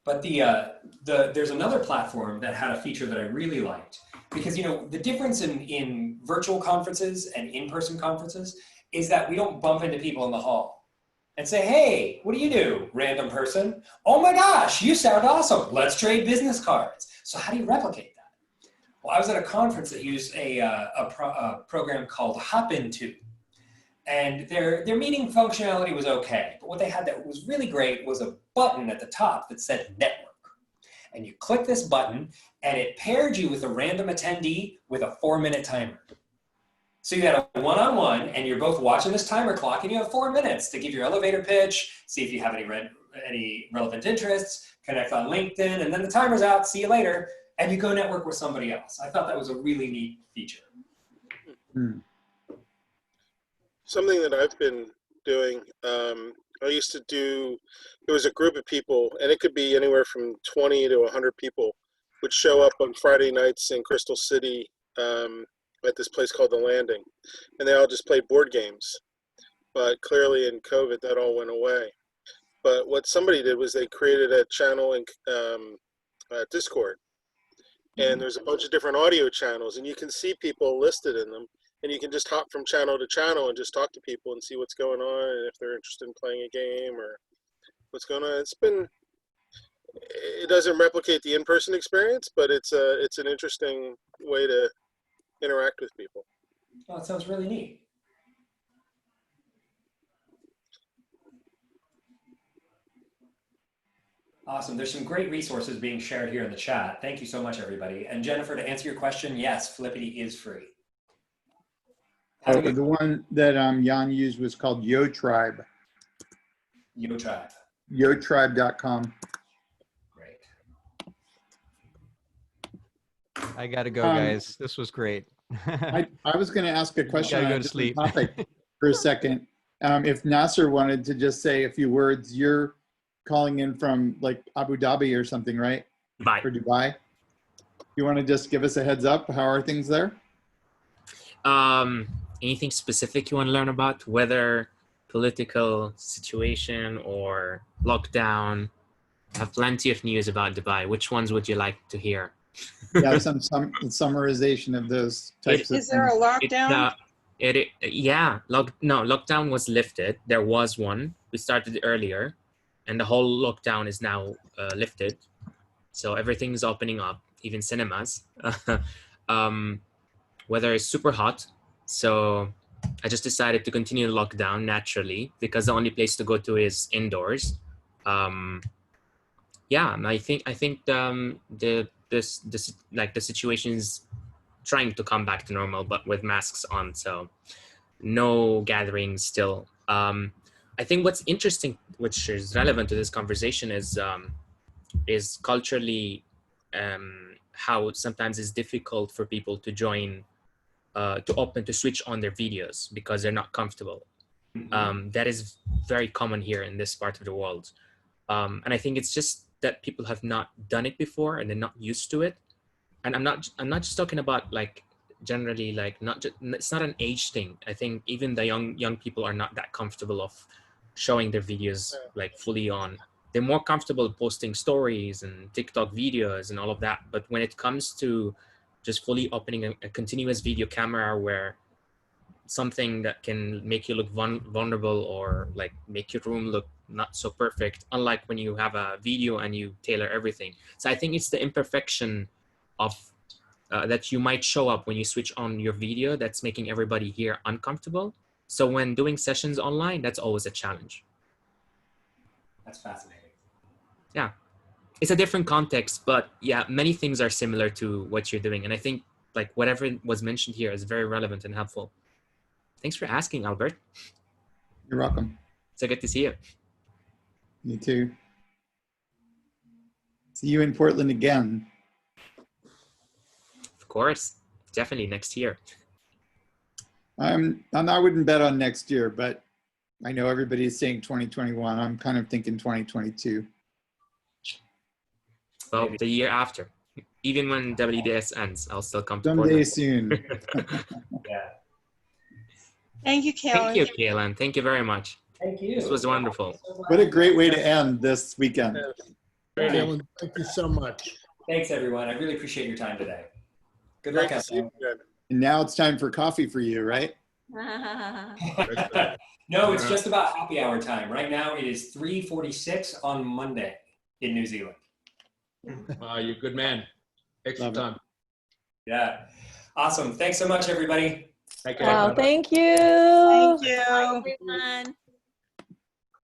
Speaker 2: But there's another platform that had a feature that I really liked, because the difference in virtual conferences and in-person conferences is that we don't bump into people in the hall and say, hey, what do you do, random person? Oh my gosh, you sound awesome. Let's trade business cards. So how do you replicate that? Well, I was at a conference that used a program called Hop Into. And their meeting functionality was okay. But what they had that was really great was a button at the top that said network. And you click this button and it paired you with a random attendee with a 4-minute timer. So you had a one-on-one and you're both watching this timer clock and you have 4 minutes to give your elevator pitch, see if you have any relevant interests, connect on LinkedIn, and then the timer's out, see you later, and you go network with somebody else. I thought that was a really neat feature.
Speaker 21: Something that I've been doing, I used to do, there was a group of people, and it could be anywhere from 20 to 100 people, would show up on Friday nights in Crystal City at this place called The Landing. And they all just played board games. But clearly in COVID, that all went away. But what somebody did was they created a channel in Discord. And there's a bunch of different audio channels, and you can see people listed in them. And you can just hop from channel to channel and just talk to people and see what's going on and if they're interested in playing a game or what's going on. It doesn't replicate the in-person experience, but it's an interesting way to interact with people.
Speaker 2: Oh, that sounds really neat. Awesome. There's some great resources being shared here in the chat. Thank you so much, everybody. And Jennifer, to answer your question, yes, Flippity is free.
Speaker 3: The one that Jan used was called YoTribe.
Speaker 2: YoTribe.
Speaker 3: YoTribe.com.
Speaker 2: Great.
Speaker 9: I gotta go, guys. This was great.
Speaker 3: I was going to ask a question
Speaker 9: Gotta
Speaker 3: on
Speaker 9: go
Speaker 3: a
Speaker 9: to
Speaker 3: different
Speaker 9: sleep.
Speaker 3: topic for a second. If Nasser wanted to just say a few words, you're calling in from like Abu Dhabi or something, right?
Speaker 6: Dubai.
Speaker 3: Or Dubai. You want to just give us a heads up? How are things there?
Speaker 6: Anything specific you want to learn about? Weather, political situation, or lockdown? I have plenty of news about Dubai. Which ones would you like to hear?
Speaker 3: Yeah, some summarization of those types of
Speaker 20: Is there a
Speaker 3: things.
Speaker 20: lockdown?
Speaker 6: Lockdown was lifted. There was one. We started earlier, and the whole lockdown is now lifted. So everything's opening up, even cinemas. Weather is super hot. So I just decided to continue the lockdown naturally because the only place to go to is indoors. And I think the situation is trying to come back to normal, but with masks on. So no gatherings still. I think what's interesting, which is relevant to this conversation, is culturally how sometimes it's difficult for people to join. To switch on their videos because they're not comfortable. That is very common here in this part of the world. And I think it's just that people have not done it before and they're not used to it. And I'm not just talking about like generally like it's not an age thing. I think even the young people are not that comfortable of showing their videos like fully on. They're more comfortable posting stories and TikTok videos and all of that. But when it comes to just fully opening a continuous video camera where something that can make you look vulnerable or like make your room look not so perfect, unlike when you have a video and you tailor everything. So I think it's the imperfection of that you might show up when you switch on your video that's making everybody here uncomfortable. So when doing sessions online, that's always a challenge.
Speaker 2: That's fascinating.
Speaker 6: Yeah. It's a different context, but yeah, many things are similar to what you're doing. And I think like whatever was mentioned here is very relevant and helpful. Thanks for asking, Albert.
Speaker 3: You're welcome.
Speaker 6: So good to see you.
Speaker 3: You too. See you in Portland again.
Speaker 6: Of course, definitely next year.
Speaker 3: I wouldn't bet on next year, but I know everybody's saying 2021. I'm kind of thinking 2022.
Speaker 6: Well, the year after, even when WDS ends, I'll still come to
Speaker 3: Someday
Speaker 6: Portland.
Speaker 3: soon.
Speaker 2: Yeah.
Speaker 20: Thank you,
Speaker 6: Thank
Speaker 20: Caelan.
Speaker 6: you, Caelan. Thank you very much.
Speaker 2: Thank you.
Speaker 6: This was wonderful.
Speaker 3: What a great way to end this weekend.
Speaker 19: Caelan, thank you so much.
Speaker 2: Thanks, everyone. I really appreciate your time today. Good
Speaker 21: Great
Speaker 2: luck
Speaker 21: to
Speaker 2: out
Speaker 21: see you
Speaker 2: there.
Speaker 21: again.
Speaker 3: And now it's time for coffee for you, right?
Speaker 2: No, it's just about happy hour time. Right now it is 3:46 on Monday in New Zealand.
Speaker 11: Wow, you're a good man. Extra
Speaker 3: Love it.
Speaker 11: time.
Speaker 2: Yeah. Awesome. Thanks so much, everybody.
Speaker 11: Take care.
Speaker 13: Wow, thank you.
Speaker 20: Thank you.
Speaker 16: Everyone.